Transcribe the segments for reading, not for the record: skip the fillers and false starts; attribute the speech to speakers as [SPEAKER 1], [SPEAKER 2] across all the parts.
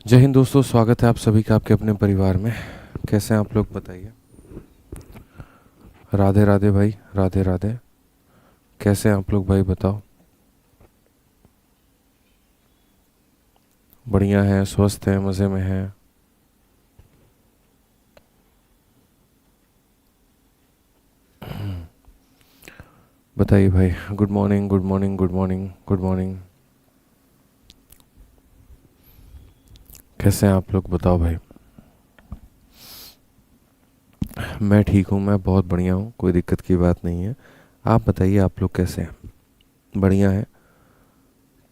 [SPEAKER 1] जय हिंद दोस्तों, स्वागत है आप सभी का आपके अपने परिवार में। कैसे हैं आप लोग बताइए। राधे राधे भाई, राधे राधे। कैसे हैं आप लोग भाई बताओ। बढ़िया हैं, स्वस्थ हैं, मज़े में हैं। बताइए भाई। Good morning, good morning, good morning, good morning. कैसे हैं आप लोग बताओ भाई। मैं ठीक हूँ, मैं बहुत बढ़िया हूँ, कोई दिक्कत की बात नहीं है। आप बताइए आप लोग कैसे हैं। बढ़िया है।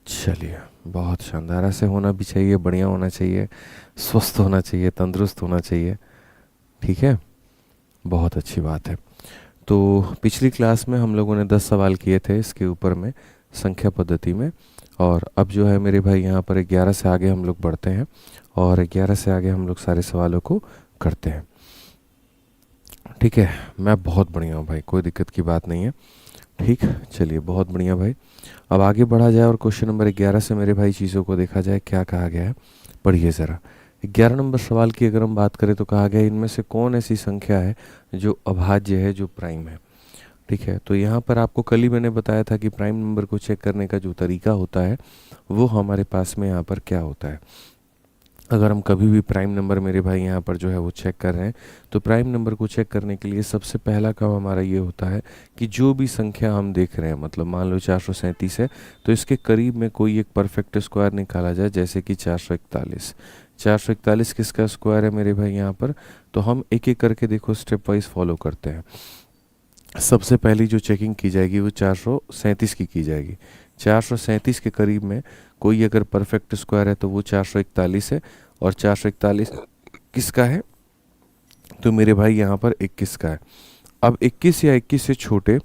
[SPEAKER 1] चलिए, बहुत शानदार। ऐसे होना भी चाहिए, बढ़िया होना चाहिए, स्वस्थ होना चाहिए, तंदुरुस्त होना चाहिए। ठीक है, बहुत अच्छी बात है। तो पिछली क्लास में हम लोगों ने 10 सवाल किए थे इसके ऊपर में, संख्या पद्धति में। और अब जो है मेरे भाई यहाँ पर 11 से आगे हम लोग बढ़ते हैं और 11 से आगे हम लोग सारे सवालों को करते हैं। ठीक है, मैं बहुत बढ़िया हूँ भाई, कोई दिक्कत की बात नहीं है। ठीक, चलिए बहुत बढ़िया भाई। अब आगे बढ़ा जाए और क्वेश्चन नंबर 11 से मेरे भाई चीज़ों को देखा जाए क्या कहा गया है। पढ़िए ज़रा। 11 नंबर सवाल की अगर हम बात करें तो कहा गया इनमें से कौन ऐसी संख्या है जो अभाज्य है, जो प्राइम है। ठीक है, तो यहाँ पर आपको कल ही मैंने बताया था कि प्राइम नंबर को चेक करने का जो तरीका होता है वो हमारे पास में यहाँ पर क्या होता है। अगर हम कभी भी प्राइम नंबर मेरे भाई यहाँ पर जो है वो चेक कर रहे हैं, तो प्राइम नंबर को चेक करने के लिए सबसे पहला काम हमारा ये होता है कि जो भी संख्या हम देख रहे हैं, मतलब मान लो 437 है, तो इसके करीब में कोई एक परफेक्ट स्क्वायर निकाला जाए, जैसे कि 441। 441 किसका स्क्वायर है मेरे भाई यहाँ पर। तो हम एक एक करके देखो स्टेप वाइज फॉलो करते हैं। सबसे पहली जो चेकिंग की जाएगी वो 437 की जाएगी। 437 के करीब में कोई अगर परफेक्ट स्क्वायर है तो वो 441 है। और 441 किसका है, तो मेरे भाई यहाँ पर 21 का है। अब 21 या 21 से छोटे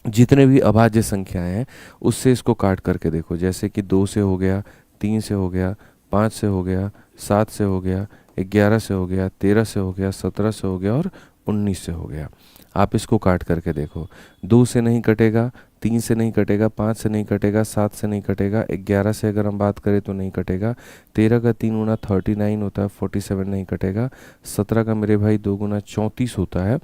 [SPEAKER 1] जितने भी अभाज्य संख्याएं हैं उससे इसको काट करके देखो, जैसे कि 2 से हो गया, 3 से हो गया, 5 से हो गया, 7 से हो गया, 11 से हो गया, 13 से हो गया, 17 से हो गया और 19 से हो गया। आप इसको काट करके देखो। 2 से नहीं कटेगा, 3 से नहीं कटेगा, 5 से नहीं कटेगा, 7 से नहीं कटेगा, 11 से अगर हम बात करें तो नहीं कटेगा। 13 का 3 गुना 39 होता है, 47 नहीं कटेगा। 17 का मेरे भाई 2 गुना 34 होता है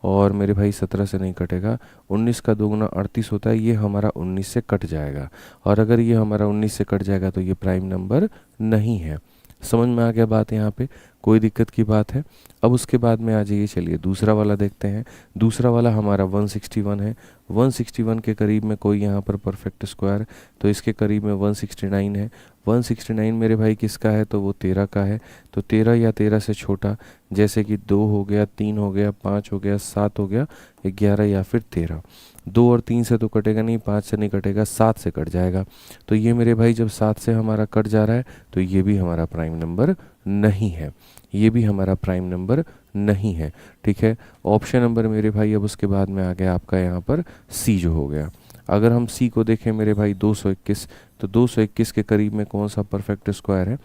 [SPEAKER 1] और मेरे भाई 17 से नहीं कटेगा। 19 का 2 गुना 38 होता है, ये हमारा 19 से कट जाएगा। और अगर ये हमारा 19 से कट जाएगा तो ये प्राइम नंबर नहीं है। समझ में आ गया बात यहाँ पे, कोई दिक्कत की बात है। अब उसके बाद में आ जाइए, चलिए दूसरा वाला देखते हैं। दूसरा वाला हमारा 161 है। 161 के करीब में कोई यहाँ पर परफेक्ट स्क्वायर, तो इसके करीब में 169 है। 169 मेरे भाई किसका है, तो वो 13 का है। तो 13 या 13 से छोटा, जैसे कि 2 हो गया, 3 हो गया, 5 हो गया, 7 हो गया, 11 या फिर 13। 2 और 3 से तो कटेगा नहीं, 5 से नहीं कटेगा, 7 से कट जाएगा। तो ये मेरे भाई जब 7 से हमारा कट जा रहा है तो ये भी हमारा प्राइम नंबर नहीं है, ये भी हमारा प्राइम नंबर नहीं है। ठीक है, ऑप्शन नंबर मेरे भाई अब उसके बाद में आ गया आपका यहाँ पर सी जो हो गया। अगर हम सी को देखें मेरे भाई 221, तो 221 के करीब में कौन सा परफेक्ट स्क्वायर है,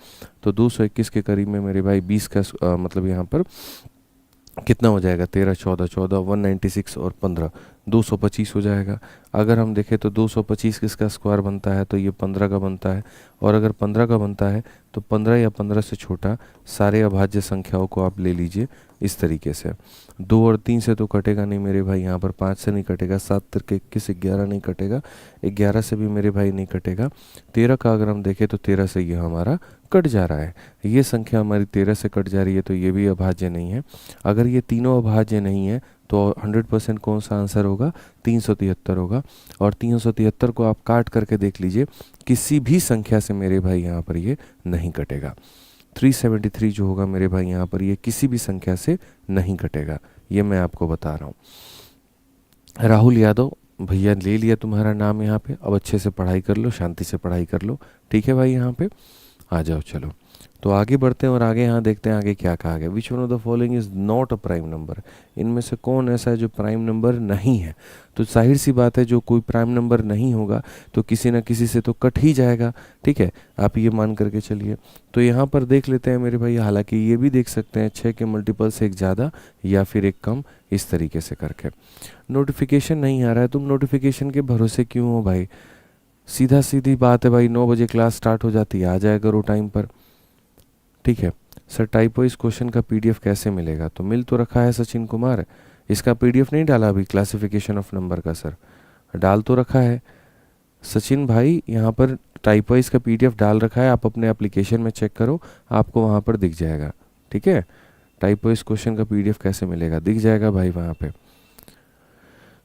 [SPEAKER 1] तो 221 के करीब में मेरे भाई 20 का मतलब यहाँ पर कितना हो जाएगा, 13 14 14 196 और 15 225 हो जाएगा। अगर हम देखें तो 225 किसका स्क्वायर बनता है, तो ये 15 का बनता है। और अगर 15 का बनता है तो 15 या 15 से छोटा सारे अभाज्य संख्याओं को आप ले लीजिए इस तरीके से। 2 और 3 से तो कटेगा नहीं मेरे भाई, यहाँ पर 5 से नहीं कटेगा, 7 तिरके 21, 11 नहीं कटेगा, 11 से भी मेरे भाई नहीं कटेगा। 13 का अगर हम देखें तो 13 से ये हमारा कट जा रहा है, ये संख्या हमारी 13 से कट जा रही है, तो ये भी अभाज्य नहीं है। अगर ये तीनों अभाज्य नहीं है तो 100% कौन सा आंसर होगा, 373 होगा। और 373 को आप काट करके देख लीजिए, किसी भी संख्या से मेरे भाई यहाँ पर ये नहीं कटेगा। 373 जो होगा मेरे भाई यहाँ पर ये किसी भी संख्या से नहीं कटेगा, ये मैं आपको बता रहा हूँ। राहुल यादव भैया ले लिया तुम्हारा नाम यहाँ पे, अब अच्छे से पढ़ाई कर लो, शांति से पढ़ाई कर लो। ठीक है भाई, यहाँ पे आ जाओ। चलो तो आगे बढ़ते हैं और आगे यहाँ देखते हैं आगे क्या कहा गया। Which one of the following is not a prime number, इनमें से कौन ऐसा है जो प्राइम नंबर नहीं है। तो जाहिर सी बात है, जो कोई प्राइम नंबर नहीं होगा तो किसी ना किसी से तो कट ही जाएगा। ठीक है, आप ये मान करके चलिए। तो यहाँ पर देख लेते हैं मेरे भाई, हालांकि ये भी देख सकते हैं 6 के मल्टीपल से एक ज़्यादा या फिर एक कम, इस तरीके से करके। नोटिफिकेशन नहीं आ रहा है, तुम नोटिफिकेशन के भरोसे क्यों हो भाई। सीधा सीधी बात है भाई, 9 बजे क्लास स्टार्ट हो जाती है, आ जाया करो टाइम पर। ठीक है सर, टाइप वाइज क्वेश्चन का पीडीएफ कैसे मिलेगा? तो मिल तो रखा है सचिन कुमार, इसका पीडीएफ नहीं डाला अभी क्लासिफिकेशन ऑफ नंबर का सर, डाल तो रखा है सचिन भाई, यहाँ पर टाइप वाइज का पीडीएफ डाल रखा है, आप अपने एप्लीकेशन में चेक करो, आपको वहाँ पर दिख जाएगा। ठीक है, टाइप वाइज क्वेश्चन का पीडीएफ कैसे मिलेगा, दिख जाएगा भाई वहाँ पे।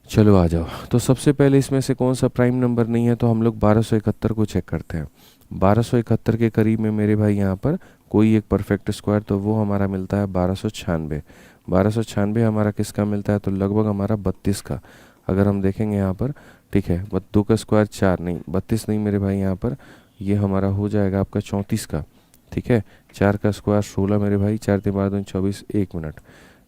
[SPEAKER 1] चलो आ जाओ, तो सबसे पहले इसमें से कौन सा प्राइम नंबर नहीं है, तो हम लोग 1271 को चेक करते हैं। 1271 के करीब में मेरे भाई यहाँ पर कोई एक परफेक्ट स्क्वायर, तो वो हमारा मिलता है 1296। 1296 हमारा किसका मिलता है, तो लगभग हमारा 32 का। अगर हम देखेंगे यहाँ पर, ठीक है, 2 का स्क्वायर 4 नहीं, 32 नहीं मेरे भाई, यहाँ पर ये हमारा हो जाएगा आपका 34 का। ठीक है, 4 का स्क्वायर 16 मेरे भाई, 4 3 12 24, 1 मिनट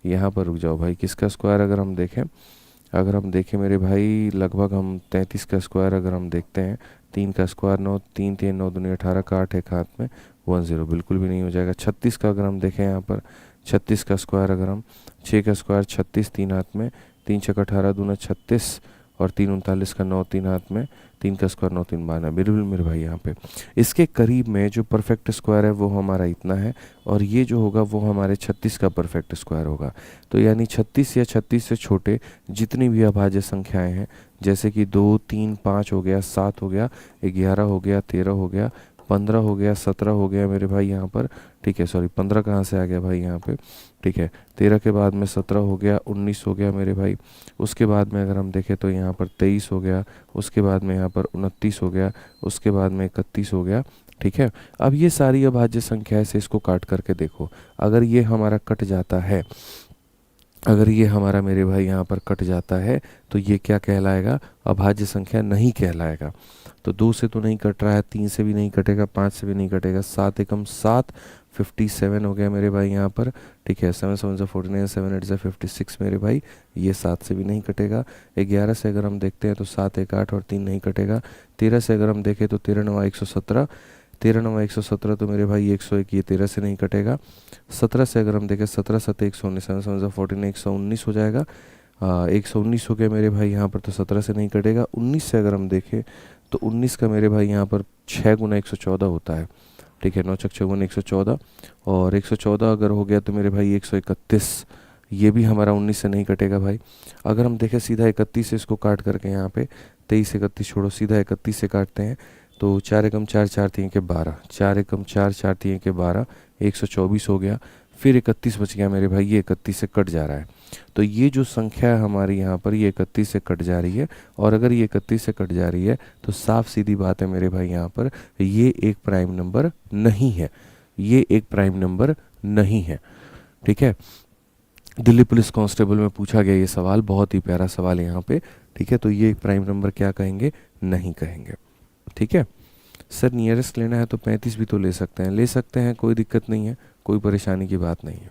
[SPEAKER 1] यहाँ पर रुक जाओ भाई। किसका स्क्वायर अगर हम देखें मेरे भाई, लगभग हम 33 का स्क्वायर अगर हम देखते हैं, 3 का स्क्वायर 9, 3 3 9 दूनी 18 का 8 एक हाथ में 10, बिल्कुल भी नहीं हो जाएगा। 36 का अगर हम देखें यहाँ पर, 36 का स्क्वायर अगर हम, 6 का स्क्वायर 36 3 हाथ में, 3 छक 18 दूना 36 और 3 39 का 9 3 हाथ में, 3 का स्क्वायर 9 3 12, बिल्कुल मेरे भाई यहाँ पे इसके करीब में जो परफेक्ट स्क्वायर है वो हमारा इतना है, और ये जो होगा वो हमारे 36 का परफेक्ट स्क्वायर होगा। तो यानी 36 या 36 से छोटे जितनी भी अभाज्य संख्याएं हैं, जैसे कि 2 3 5 हो गया, 7 हो गया, 11 हो गया, 13 हो गया, 15 हो गया, 17 हो गया मेरे भाई यहाँ पर। ठीक है, सॉरी 15 कहाँ से आ गया भाई यहाँ पे, ठीक है, 13 के बाद में 17 हो गया, 19 हो गया मेरे भाई, उसके बाद में अगर हम देखें तो यहाँ पर 23 हो गया, उसके बाद में यहाँ पर 29 हो गया, उसके बाद में 31 हो गया। ठीक है, अब ये सारी अभाज्य संख्याएं से इसको काट करके देखो, अगर ये हमारा कट जाता है, अगर ये हमारा मेरे भाई यहाँ पर कट जाता है, तो ये क्या कहलाएगा, अभाज्य संख्या नहीं कहलाएगा। तो 2 से तो नहीं कट रहा है, 3 से भी नहीं कटेगा, 5 से भी नहीं कटेगा, 7 एकम 7, 57 हो गया मेरे भाई यहाँ पर। ठीक है, 7 7 से 49, 7 8 से 56 मेरे भाई, ये 7 से भी नहीं कटेगा। 11 से अगर हम देखते हैं तो 7 1 8 और 3 नहीं कटेगा। 13 से अगर हम देखें तो 13 9 117, 13 9 117 तो मेरे भाई 101, ये 13 से नहीं कटेगा। 17 से अगर हम देखें, 17 7 119, 7 7 से 49, 119 हो जाएगा, 119 हो गया मेरे भाई यहाँ पर, तो 17 से नहीं कटेगा। 19 से अगर हम देखें तो 19 का मेरे भाई यहाँ पर 6 गुना 114 होता है। ठीक है, 9 छक 6 गुना 114, और 114 अगर हो गया तो मेरे भाई 131, ये भी हमारा 19 से नहीं कटेगा भाई। अगर हम देखें सीधा 31 से इसको काट करके, यहाँ पे 23 31 छोड़ो, सीधा 31 से काटते हैं, तो 4 एकम 4 4 3 के 12, 4 एकम 4 4 3 के 12, 124 हो गया। फिर 31 बच गया मेरे भाई, ये 31 से कट जा रहा है। तो ये जो संख्या है हमारी यहाँ पर, ये 31 से कट जा रही है, और अगर ये 31 से कट जा रही है तो साफ सीधी बात है मेरे भाई यहाँ पर, ये एक प्राइम नंबर नहीं है, ये एक प्राइम नंबर नहीं है। ठीक है, दिल्ली पुलिस कांस्टेबल में पूछा गया ये सवाल, बहुत ही प्यारा सवाल है यहाँ पे। ठीक है, तो ये एक प्राइम नंबर क्या कहेंगे, नहीं कहेंगे। ठीक है सर, नियरेस्ट लेना है तो 35 भी तो ले सकते हैं, ले सकते हैं, कोई दिक्कत नहीं है, कोई परेशानी की बात नहीं है।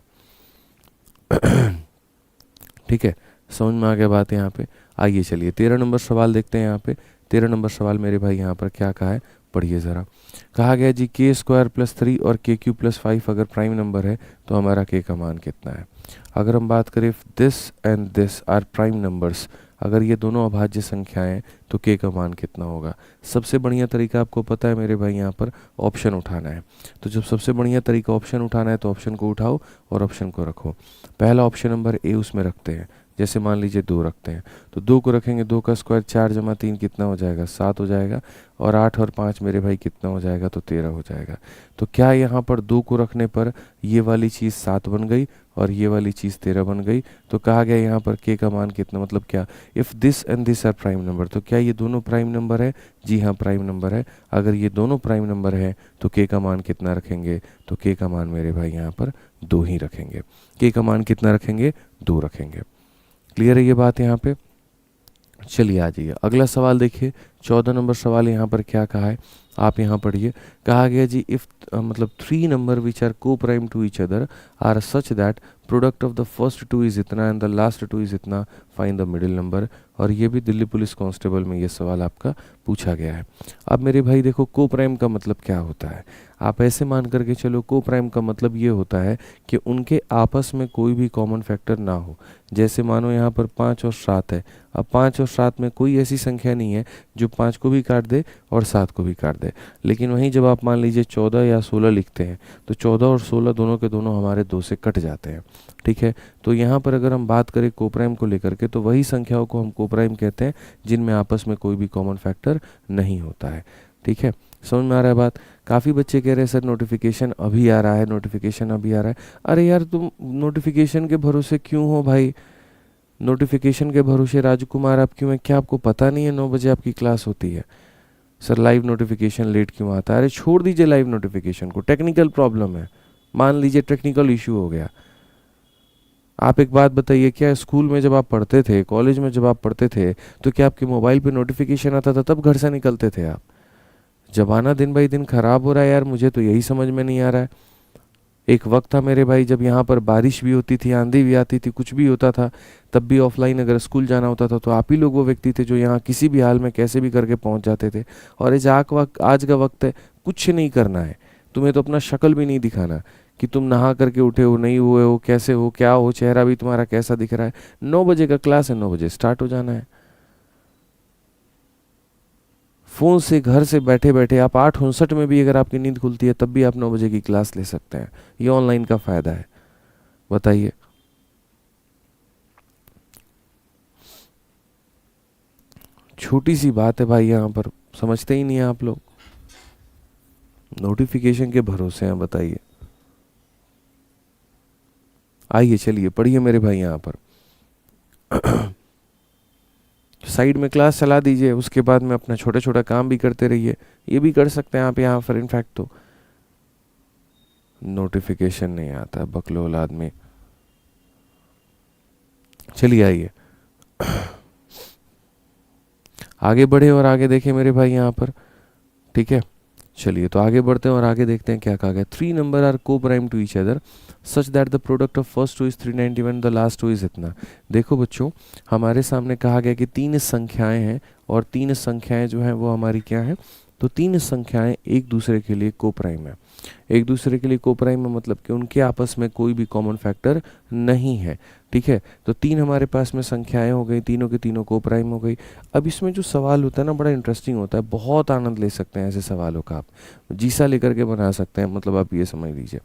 [SPEAKER 1] ठीक है, समझ में आ गया बात यहाँ पे। आइए चलिए 13 नंबर सवाल देखते हैं यहाँ पे। 13 नंबर सवाल मेरे भाई यहाँ पर क्या कहा है, पढ़िए ज़रा। कहा गया जी के स्क्वायर प्लस 3 और के क्यू प्लस 5 अगर प्राइम नंबर है तो हमारा के का मान कितना है। अगर हम बात करें this and this are prime numbers, अगर ये दोनों अभाज्य संख्याएं तो के का मान कितना होगा। सबसे बढ़िया तरीका आपको पता है मेरे भाई यहाँ पर, ऑप्शन उठाना है। तो जब सबसे बढ़िया तरीका ऑप्शन उठाना है तो ऑप्शन को उठाओ और ऑप्शन को रखो। पहला ऑप्शन नंबर ए उसमें रखते हैं, जैसे मान लीजिए 2 रखते हैं, तो 2 को रखेंगे, 2 का स्क्वायर 4 जमा 3 कितना हो जाएगा, 7 हो जाएगा, और 8 और 5 मेरे भाई कितना हो जाएगा, तो 13 हो जाएगा। तो क्या यहाँ पर 2 को रखने पर ये वाली चीज़ 7 बन गई और ये वाली चीज़ 13 बन गई। तो कहा गया यहाँ पर के का मान कितना, मतलब क्या, if this and this are prime number, तो क्या ये दोनों प्राइम नंबर है, जी हाँ प्राइम नंबर है। अगर ये दोनों प्राइम नंबर है तो के का मान कितना रखेंगे, तो के का मान मेरे भाई यहाँ पर 2 ही रखेंगे। के का मान कितना रखेंगे, 2 रखेंगे। क्लियर है ये बात यहाँ पे। चलिए आ जाइए अगला सवाल देखिए। 14 नंबर सवाल यहाँ पर क्या कहा है, आप यहाँ पढ़िए। कहा गया जी इफ मतलब 3 नंबर which are coprime to each other are such that product of the first two is इतना and the last two is इतना, फाइंड द मिडिल नंबर। और ये भी दिल्ली पुलिस कांस्टेबल में ये सवाल आपका पूछा गया है। अब मेरे भाई देखो को प्राइम का मतलब क्या होता है, आप ऐसे मान करके चलो को प्राइम का मतलब ये होता है कि उनके आपस में कोई भी कॉमन फैक्टर ना हो। जैसे मानो यहाँ पर 5 और 7 है, अब 5 और 7 में कोई ऐसी संख्या नहीं है जो 5 को भी काट दे और 7 को भी काट दे। लेकिन वहीं जब आप मान लीजिए 14 या 16 लिखते हैं तो 14 और 16 दोनों के दोनों हमारे 2 से कट जाते हैं, ठीक है। तो यहाँ पर अगर हम बात करें कोप्राइम को लेकर के तो वही संख्याओं को हम कोप्राइम कहते हैं जिनमें आपस में कोई भी कॉमन फैक्टर नहीं होता है, ठीक है। समझ में आ रहा है बात। काफ़ी बच्चे कह रहे हैं सर नोटिफिकेशन अभी आ रहा है, नोटिफिकेशन अभी आ रहा है। अरे यार तुम नोटिफिकेशन के भरोसे क्यों हो भाई, नोटिफिकेशन के भरोसे राजकुमार आप क्यों है, क्या आपको पता नहीं है 9 बजे आपकी क्लास होती है? सर लाइव नोटिफिकेशन लेट क्यों आता है? अरे छोड़ दीजिए लाइव नोटिफिकेशन को, टेक्निकल प्रॉब्लम है, मान लीजिए टेक्निकल इशू हो गया। आप एक बात बताइए, क्या स्कूल में जब आप पढ़ते थे, कॉलेज में जब आप पढ़ते थे, तो क्या आपके मोबाइल पे नोटिफिकेशन आता था तब घर से निकलते थे आप? जमाना दिन बाई दिन ख़राब हो रहा है यार, मुझे तो यही समझ में नहीं आ रहा है। एक वक्त था मेरे भाई जब यहाँ पर बारिश भी होती थी, आंधी भी आती थी, कुछ भी होता था, तब भी ऑफलाइन अगर स्कूल जाना होता था तो आप ही लोग वो व्यक्ति थे जो यहाँ किसी भी हाल में कैसे भी करके पहुँच जाते थे। और आज का वक्त है, कुछ नहीं करना है तुम्हें, तो अपना शक्ल भी नहीं दिखाना कि तुम नहा करके उठे हो, नहीं हुए हो, कैसे हो, क्या हो, चेहरा भी तुम्हारा कैसा दिख रहा है। 9 बजे का क्लास है, 9 बजे स्टार्ट हो जाना है। फ़ोन से घर से बैठे बैठे आप 8:59 में भी अगर आपकी नींद खुलती है तब भी आप 9 बजे की क्लास ले सकते हैं। ये ऑनलाइन का फ़ायदा है, बताइए। छोटी सी बात है भाई, यहाँ पर समझते ही नहीं है आप लोग, नोटिफिकेशन के भरोसे हैं, बताइए। आइए चलिए पढ़िए मेरे भाई यहाँ पर साइड में क्लास चला दीजिए, उसके बाद में अपना छोटा छोटा काम भी करते रहिए, ये भी कर सकते हैं आप यहाँ पर। इनफैक्ट तो नोटिफिकेशन नहीं आता बकलोल आदमी। चलिए आइए आगे बढ़े और आगे देखें मेरे भाई यहाँ पर, ठीक है। चलिए तो आगे बढ़ते हैं और आगे देखते हैं क्या कहा गया। 3 number are coprime to each other such that the product of first two is 391, the last two is इतना। देखो बच्चों, हमारे सामने कहा गया कि 3 संख्याएं हैं और 3 संख्याएं जो हैं वो हमारी क्या हैं, तो 3 संख्याएं एक दूसरे के लिए को प्राइम है। एक दूसरे के लिए को प्राइम है मतलब कि उनके आपस में कोई भी कॉमन फैक्टर नहीं है, ठीक है। तो 3 हमारे पास में संख्याएं हो गई, तीनों के तीनों को प्राइम हो गई। अब इसमें जो सवाल होता है ना बड़ा इंटरेस्टिंग होता है, बहुत आनंद ले सकते हैं ऐसे सवालों का, आप जीसा लेकर के बना सकते हैं। मतलब आप ये समझ लीजिए,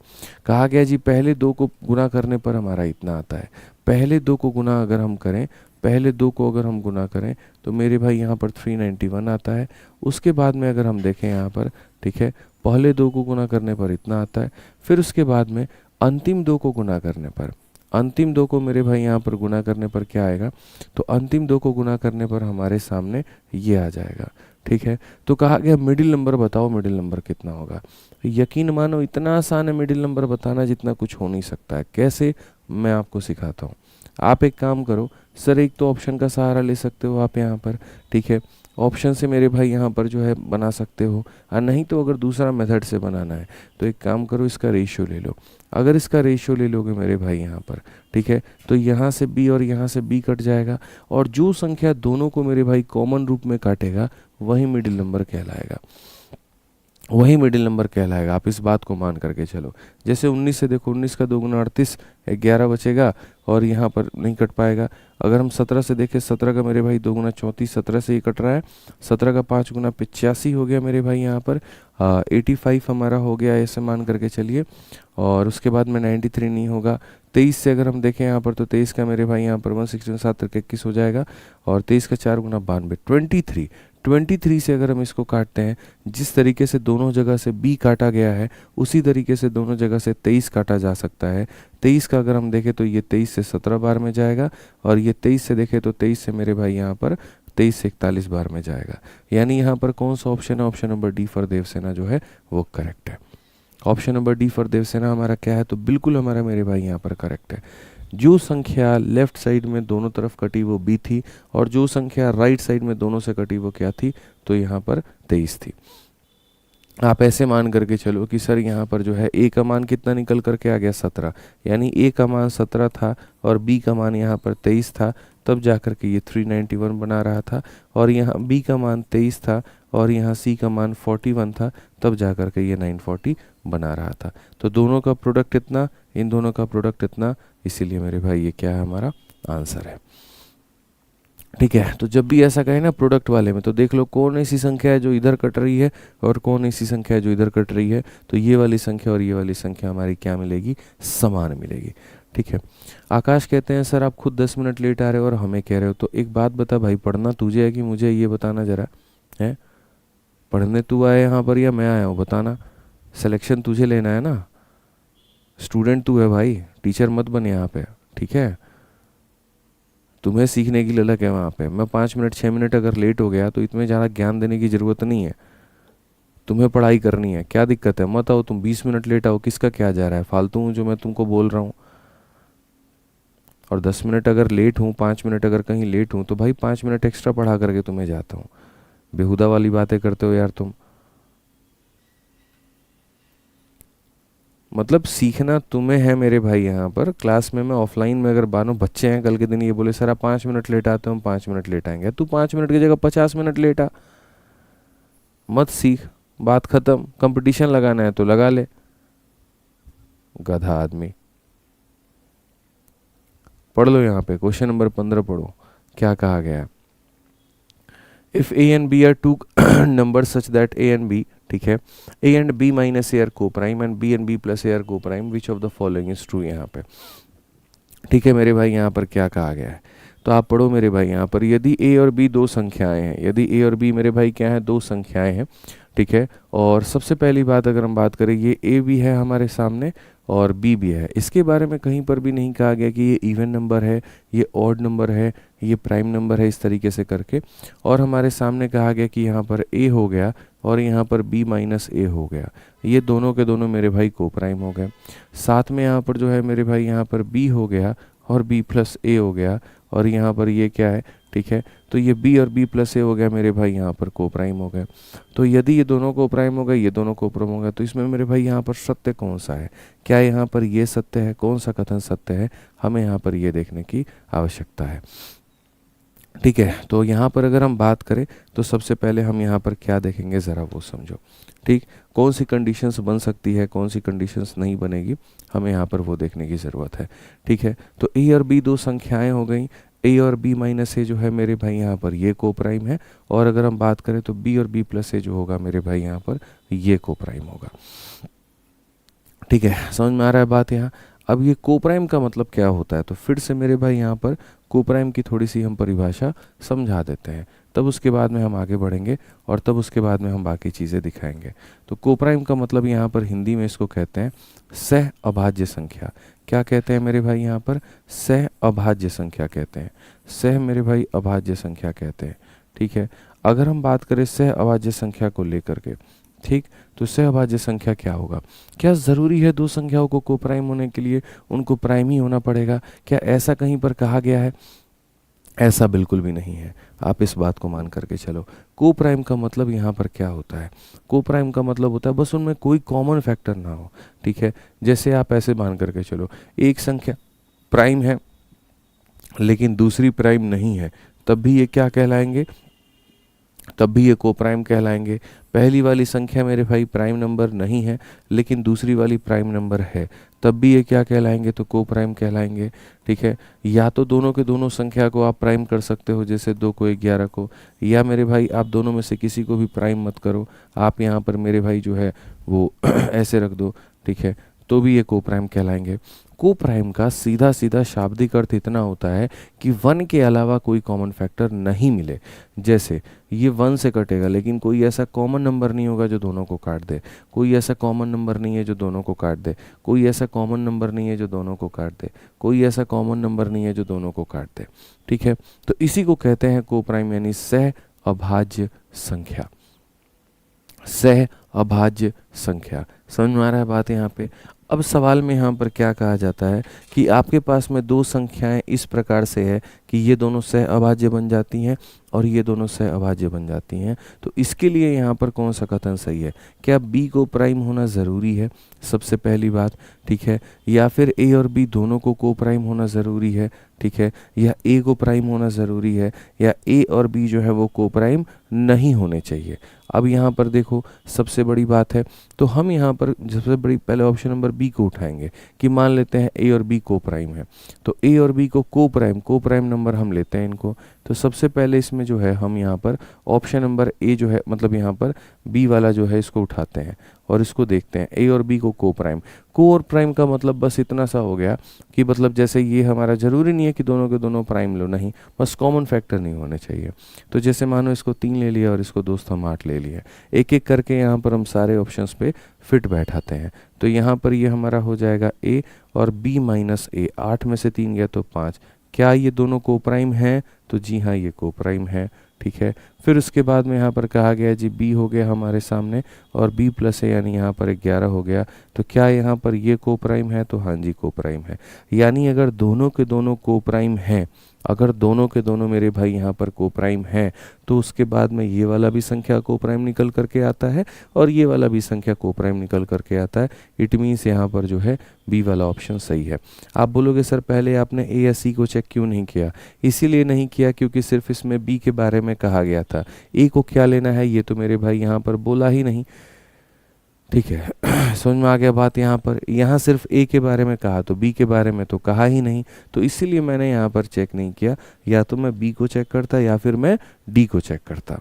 [SPEAKER 1] कहा गया जी पहले 2 को गुना करने पर हमारा इतना आता है। पहले 2 को गुना अगर हम करें, पहले 2 को अगर हम गुना करें तो मेरे भाई यहाँ पर 391 आता है। उसके बाद में अगर हम देखें यहाँ पर, ठीक है, पहले 2 को गुना करने पर इतना आता है। फिर उसके बाद में अंतिम 2 को गुना करने पर, अंतिम 2 को मेरे भाई यहाँ पर गुना करने पर क्या आएगा, तो अंतिम 2 को गुना करने पर हमारे सामने ये आ जाएगा, ठीक है। तो कहा गया मिडिल नंबर बताओ, मिडिल नंबर कितना होगा। यकीन मानो इतना आसान है मिडिल नंबर बताना जितना कुछ हो नहीं सकता है। कैसे, मैं आपको सिखाता हूँ। आप एक काम करो सर, एक तो ऑप्शन का सहारा ले सकते हो आप यहाँ पर, ठीक है। ऑप्शन से मेरे भाई यहाँ पर जो है बना सकते हो, और नहीं तो अगर दूसरा मेथड से बनाना है तो एक काम करो, इसका रेशियो ले लो। अगर इसका रेशियो ले लोगे मेरे भाई यहाँ पर, ठीक है, तो यहाँ से b और यहाँ से b कट जाएगा, और जो संख्या दोनों को मेरे भाई कॉमन रूप में काटेगा वही मिडिल नंबर कहलाएगा, वही मिडिल नंबर कहलाएगा। आप इस बात को मान करके चलो। जैसे 19 से देखो, 19 का 2 गुना 38, 11 बचेगा और यहाँ पर नहीं कट पाएगा। अगर हम 17 से देखें, 17 का मेरे भाई 2 गुना 34, 17 से ही कट रहा है। 17 का 5 गुना 85 हो गया मेरे भाई यहाँ पर, 85 हमारा हो गया, ऐसे मान करके चलिए। और उसके बाद में 93 नहीं होगा। 23 से अगर हम देखें यहाँ पर, तो 23 का मेरे भाई यहाँ पर 160 7 21 हो जाएगा, और 23 का 4 गुना 92, 23 से अगर हम इसको काटते हैं, जिस तरीके से दोनों जगह से b काटा गया है उसी तरीके से दोनों जगह से 23 काटा जा सकता है। 23 का अगर हम देखें तो ये 23 से 17 बार में जाएगा, और ये 23 से देखें तो 23 से मेरे भाई यहाँ पर 23 से 41 बार में जाएगा। यानी यहाँ पर कौन सा ऑप्शन है, option number D for Devsena जो है वो करेक्ट है। Option number D for Devsena हमारा क्या है, तो बिल्कुल हमारा मेरे भाई यहाँ पर करेक्ट है। जो संख्या लेफ्ट साइड में दोनों तरफ कटी वो b थी, और जो संख्या राइट साइड में दोनों से कटी वो क्या थी, तो यहाँ पर 23 थी। आप ऐसे मान करके चलो कि सर यहाँ पर जो है ए का मान कितना निकल करके आ गया 17, यानी ए का मान 17 था और बी का मान यहाँ पर 23 था, तब जा कर के ये 391 बना रहा था। और यहाँ बी का मान 23 था और यहाँ सी का मान 41 था, तब जा कर के ये 940 बना रहा था। तो दोनों का प्रोडक्ट इतना, इन दोनों का प्रोडक्ट इतना, इसीलिए मेरे भाई ये क्या है, हमारा आंसर है। ठीक है, तो जब भी ऐसा कहे ना प्रोडक्ट वाले में, तो देख लो कौन ऐसी संख्या है जो इधर कट रही है और कौन ऐसी संख्या है जो इधर कट रही है। तो ये वाली संख्या और ये वाली संख्या हमारी क्या मिलेगी, समान मिलेगी। ठीक है, आकाश कहते हैं सर आप खुद 10 मिनट लेट आ रहे हो और हमें कह रहे हो। तो एक बात बता भाई, पढ़ना तुझे है कि मुझे, ये बताना जरा है। पढ़ने तू आया यहाँ पर या मैं आया हूँ, बताना। सिलेक्शन तुझे लेना है ना, स्टूडेंट तू है भाई, टीचर मत बन यहाँ पे। ठीक है, तुम्हें सीखने की ललक है वहाँ पे। मैं 5 मिनट 6 मिनट अगर लेट हो गया तो इतने ज़्यादा ज्ञान देने की ज़रूरत नहीं है। तुम्हें पढ़ाई करनी है, क्या दिक्कत है, मत आओ तुम 20 मिनट लेट आओ, किसका क्या जा रहा है, फालतू हूँ जो मैं तुमको बोल रहा हूँ। और 10 मिनट अगर लेट हूँ, 5 मिनट अगर कहीं लेट हूँ, तो भाई 5 मिनट एक्स्ट्रा पढ़ा करके तुम्हें जाता हूँ। बेहुदा वाली बातें करते हो यार तुम। मतलब सीखना तुम्हें है मेरे भाई। यहाँ पर क्लास में मैं ऑफलाइन में अगर बानो बच्चे हैं कल के दिन ये बोले सर आप 5 मिनट लेट आते हो, हम 5 मिनट लेट आएंगे, तू 5 मिनट की जगह 50 मिनट लेट आ। मत सीख, बात खत्म। कंपटीशन लगाना है तो लगा ले, गधा आदमी। पढ़ लो यहाँ पे क्वेश्चन नंबर 15 पढ़ो, क्या कहा गया है। If A and B are two numbers such that A and B, ठीक है, A and B minus A are coprime and B and B plus A are coprime, which of the following is true. यहाँ पे ठीक है मेरे भाई, यहाँ पर क्या कहा गया है, तो आप पढ़ो मेरे भाई। यहाँ पर यदि ए और बी दो संख्याएं हैं, यदि ए और बी मेरे भाई क्या है, दो संख्याएं हैं। ठीक है, और सबसे पहली बात अगर हम बात करें, ये ए भी है हमारे सामने और बी भी है। इसके बारे में कहीं पर भी नहीं कहा गया कि ये इवन नंबर है, ये ऑड नंबर है, ये प्राइम नंबर है, इस तरीके से करके। और हमारे सामने कहा गया कि यहाँ पर ए हो गया और यहाँ पर बी माइनस ए हो गया, ये दोनों के दोनों मेरे भाई को प्राइम हो गए। साथ में यहाँ पर जो है मेरे भाई, यहाँ पर बी हो गया और बी प्लस ए हो गया, और यहाँ पर ये क्या है, ठीक है, तो ये बी और बी प्लस ए हो गया मेरे भाई, यहाँ पर को प्राइम हो गए। तो यदि ये दोनों को प्राइम हो गए, ये दोनों को प्राइम हो गए, तो इसमें मेरे भाई यहाँ पर सत्य कौन सा है, क्या यहाँ पर ये सत्य है, कौन सा कथन सत्य है, हमें यहाँ पर ये देखने की आवश्यकता है। ठीक है, तो यहाँ पर अगर हम बात करें तो सबसे पहले हम यहाँ पर क्या देखेंगे, ज़रा वो समझो। ठीक, कौन सी कंडीशंस बन सकती है, कौन सी कंडीशंस नहीं बनेगी, हमें यहाँ पर वो देखने की ज़रूरत है। ठीक है, तो ए और बी दो संख्याएं हो गई, ए और बी माइनस ए जो है मेरे भाई यहाँ पर ये को प्राइम है, और अगर हम बात करें तो बी और बी प्लस ए जो होगा मेरे भाई यहाँ पर ये को प्राइम होगा। ठीक है, समझ में आ रहा है बात यहाँ। अब ये कोप्राइम का मतलब क्या होता है, तो फिर से मेरे भाई यहाँ पर कोप्राइम की थोड़ी सी हम परिभाषा समझा देते हैं, तब उसके बाद में हम आगे बढ़ेंगे और तब उसके बाद में हम बाकी चीज़ें दिखाएंगे। तो कोप्राइम का मतलब यहाँ पर हिंदी में इसको कहते हैं सह अभाज्य संख्या। क्या कहते हैं मेरे भाई यहाँ पर, सह अभाज्य संख्या कहते हैं, सह मेरे भाई अभाज्य संख्या कहते हैं। ठीक है, अगर हम बात करें सह अभाज्य संख्या को लेकर के, ठीक, तो सहभाज्य संख्या क्या होगा, क्या ज़रूरी है दो संख्याओं को कोप्राइम होने के लिए उनको प्राइम ही होना पड़ेगा, क्या ऐसा कहीं पर कहा गया है, ऐसा बिल्कुल भी नहीं है। आप इस बात को मान करके चलो। कोप्राइम का मतलब यहाँ पर क्या होता है, कोप्राइम का मतलब होता है बस उनमें कोई कॉमन फैक्टर ना हो। ठीक है, जैसे आप ऐसे मान करके चलो, एक संख्या प्राइम है लेकिन दूसरी प्राइम नहीं है, तब भी ये क्या कहलाएंगे, तब भी ये कोप्राइम कहलाएंगे। पहली वाली संख्या मेरे भाई प्राइम नंबर नहीं है लेकिन दूसरी वाली प्राइम नंबर है, तब भी ये क्या कहलाएंगे, तो कोप्राइम कहलाएंगे। ठीक है, या तो दोनों के दोनों संख्या को आप प्राइम कर सकते हो, जैसे 2 को 11 को, या मेरे भाई आप दोनों में से किसी को भी प्राइम मत करो, आप यहाँ पर मेरे भाई जो है वो ऐसे रख दो। ठीक है, तो भी ये कोप्राइम कहलाएंगे। कोप्राइम का सीधा सीधा शाब्दिक अर्थ इतना होता है कि 1 के अलावा कोई कॉमन फैक्टर नहीं मिले। जैसे ये 1 से कटेगा लेकिन कोई ऐसा कॉमन नंबर नहीं होगा जो दोनों को काट दे, कोई ऐसा कॉमन नंबर नहीं है जो दोनों को काट दे, कोई ऐसा कॉमन नंबर नहीं है जो दोनों को काट दे, कोई ऐसा कॉमन नंबर नहीं है जो दोनों को काट दे। ठीक है, तो इसी को कहते हैं कोप्राइम, यानी सह अभाज्य संख्या, सह अभाज्य संख्या। समझ में आ रहा है बात यहाँ पे। अब सवाल में यहाँ पर क्या कहा जाता है कि आपके पास में दो संख्याएं इस प्रकार से है कि ये दोनों सह अभाज्य बन जाती हैं और ये दोनों सह अभाज्य बन जाती हैं। तो इसके लिए यहाँ पर कौन सा कथन सही है? क्या बी को प्राइम होना ज़रूरी है? सबसे पहली बात, ठीक है। या फिर ए और बी दोनों को प्राइम होना ज़रूरी है, ठीक है। या ए को प्राइम होना ज़रूरी है, या ए और बी जो है वो को प्राइम नहीं होने चाहिए। अब यहाँ पर देखो सबसे बड़ी बात है, तो हम यहाँ पर सबसे बड़ी पहले ऑप्शन नंबर बी को उठाएंगे कि मान लेते हैं ए और बी को प्राइम है। तो ए और बी को प्राइम नंबर हम लेते हैं इनको। तो सबसे पहले इसमें जो है हम यहाँ पर ऑप्शन नंबर ए जो है, मतलब यहाँ पर बी वाला जो है इसको उठाते हैं और इसको देखते हैं ए और बी को प्राइम। को और प्राइम का मतलब बस इतना सा हो गया कि मतलब जैसे ये हमारा ज़रूरी नहीं है कि दोनों के दोनों प्राइम लो, नहीं, बस कॉमन फैक्टर नहीं होने चाहिए। तो जैसे मानो इसको 3 ले लिया और इसको दोस्त हम 8 ले लिया, एक एक करके यहाँ पर हम सारे ऑप्शंस पे फिट बैठाते हैं। तो यहाँ पर ये हमारा हो जाएगा ए और बी माइनस ए, 8 में से 3 गया तो 5। क्या ये दोनों को प्राइम हैं? तो जी हाँ, ये को प्राइम है, ठीक है। फिर उसके बाद में यहाँ पर कहा गया जी बी हो गया हमारे सामने और बी प्लस है, यानी यहाँ पर 11 हो गया। तो क्या यहाँ पर ये को प्राइम है? तो हाँ जी, को प्राइम है। यानी अगर दोनों के दोनों को प्राइम हैं, अगर दोनों के दोनों मेरे भाई यहाँ पर को प्राइम हैं, तो उसके बाद में ये वाला भी संख्या को प्राइम निकल करके आता है और ये वाला भी संख्या को प्राइम निकल करके आता है। इट मीन्स यहाँ पर जो है बी वाला ऑप्शन सही है। आप बोलोगे सर पहले आपने ए या सी को चेक क्यों नहीं किया? इसीलिए नहीं किया क्योंकि सिर्फ इसमें बी के बारे में कहा गया था, ए को क्या लेना है ये तो मेरे भाई यहाँ पर बोला ही नहीं, ठीक है। समझ में आ गया बात? यहाँ पर यहाँ सिर्फ ए के बारे में कहा, तो बी के बारे में तो कहा ही नहीं, तो इसीलिए मैंने यहाँ पर चेक नहीं किया। या तो मैं बी को चेक करता या फिर मैं डी को चेक करता।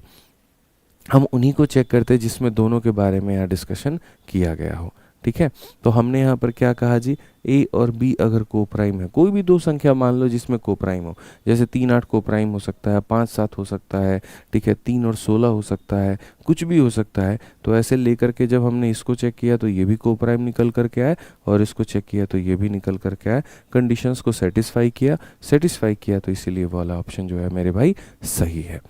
[SPEAKER 1] हम उन्हीं को चेक करते जिसमें दोनों के बारे में यहाँ डिस्कशन किया गया हो, ठीक है। तो हमने यहाँ पर क्या कहा जी, ए और बी अगर को प्राइम है, कोई भी दो संख्या मान लो जिसमें को प्राइम हो, जैसे 3 8 को प्राइम हो सकता है, 5 7 हो सकता है, ठीक है, 3 और 16 हो सकता है, कुछ भी हो सकता है। तो ऐसे लेकर के जब हमने इसको चेक किया तो ये भी को प्राइम निकल करके आए और इसको चेक किया तो ये भी निकल करके आए। कंडीशंस को सेटिस्फाई किया तो इसीलिए वाला ऑप्शन जो है मेरे भाई सही है,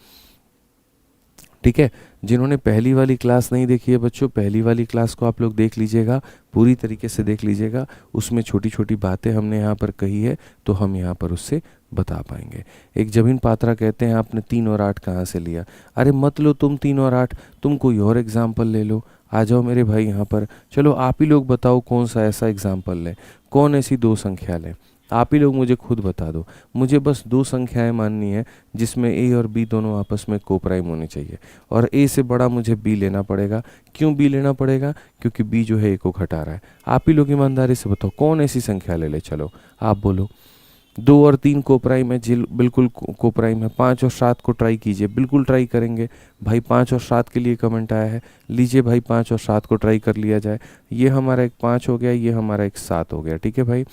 [SPEAKER 1] ठीक है। जिन्होंने पहली वाली क्लास नहीं देखी है बच्चों, पहली वाली क्लास को आप लोग देख लीजिएगा, पूरी तरीके से देख लीजिएगा। उसमें छोटी छोटी बातें हमने यहाँ पर कही है तो हम यहाँ पर उससे बता पाएंगे। एक जमीन पात्रा कहते हैं आपने 3 और 8 कहाँ से लिया? अरे मत लो तुम 3 और 8, तुम कोई और एग्जाम्पल ले लो। आ जाओ मेरे भाई यहाँ पर, चलो आप ही लोग बताओ कौन सा ऐसा एग्जाम्पल लें, कौन ऐसी दो संख्या लें? आप ही लोग मुझे खुद बता दो। मुझे बस दो संख्याएं माननी है जिसमें ए और बी दोनों आपस में को प्राइम होनी चाहिए, और ए से बड़ा मुझे बी लेना पड़ेगा। क्यों बी लेना पड़ेगा? क्योंकि बी जो है ए को घटा रहा है। आप ही लोग ईमानदारी से बताओ कौन ऐसी संख्या ले ले, चलो आप बोलो। 2 और 3 को प्राइम है, जिल बिल्कुल को प्राइम है। 5 और 7 को ट्राई कीजिए, बिल्कुल ट्राई करेंगे भाई। 5 और 7 के लिए कमेंट आया है, लीजिए भाई 5 और 7 को ट्राई कर लिया जाए। ये हमारा एक 5 हो गया, ये हमारा एक 7 हो गया, ठीक है भाई।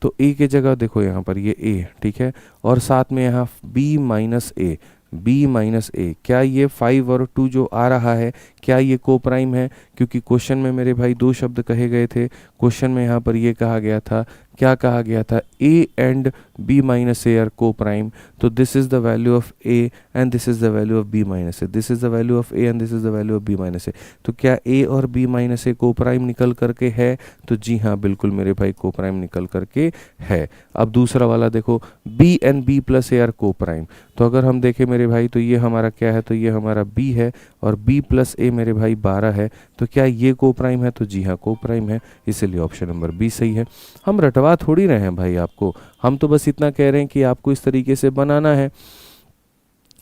[SPEAKER 1] तो ए की जगह देखो यहाँ पर ये ए, ठीक है, और साथ में यहाँ बी माइनस ए, बी माइनस ए। क्या ये 5 और 2 जो आ रहा है क्या ये को प्राइम है? क्योंकि क्वेश्चन में मेरे भाई दो शब्द कहे गए थे। क्वेश्चन में यहाँ पर ये कहा गया था, क्या कहा गया था? A and B minus A are coprime. तो this is the value of A and this is the value of B minus A, this is the value of A and this is the value of B minus A. तो क्या ए और B minus ए को prime निकल करके है? तो जी हाँ, बिल्कुल मेरे भाई को प्राइम निकल करके है। अब दूसरा वाला देखो, B and B plus A are coprime. तो अगर हम देखें मेरे भाई तो ये हमारा क्या है? तो ये हमारा बी है और बी प्लस ए मेरे भाई 12 है। तो क्या ये को प्राइम है? तो जी हाँ, को प्राइम है, इसीलिए ऑप्शन नंबर बी सही है। हम रटवा थोड़ी रहे हैं भाई आपको, हम तो बस इतना कह रहे हैं कि आपको इस तरीके से बनाना है।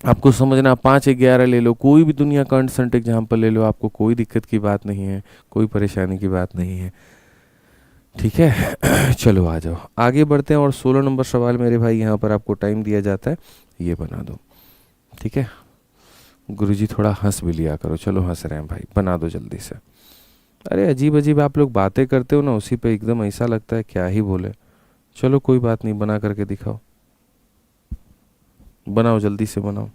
[SPEAKER 1] आपको समझना, 5 11 ले लो, कोई भी दुनिया का अनसेंट एग्जाम्पल ले लो, आपको कोई दिक्कत की बात नहीं है, कोई परेशानी की बात नहीं है, ठीक है। चलो आ जाओ आगे बढ़ते हैं और 16 नंबर सवाल मेरे भाई यहाँ पर आपको टाइम दिया जाता है, ये बना दो, ठीक है। गुरुजी थोड़ा हंस भी लिया करो, चलो हंस रहे हैं भाई, बना दो जल्दी से। अरे अजीब अजीब आप लोग बातें करते हो ना, उसी पे एकदम ऐसा लगता है क्या ही बोले। चलो कोई बात नहीं, बना करके दिखाओ, बनाओ जल्दी से बनाओ।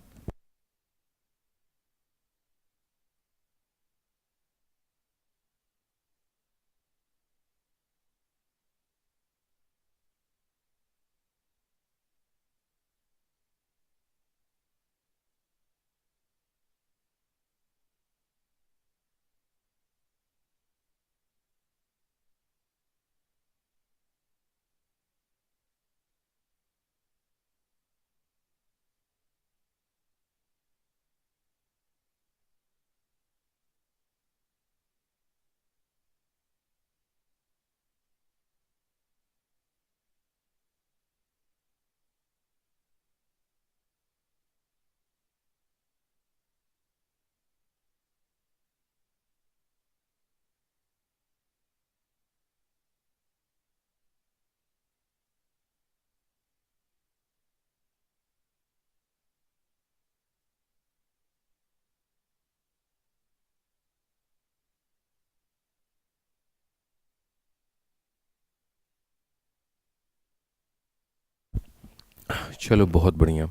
[SPEAKER 1] चलो बहुत बढ़िया।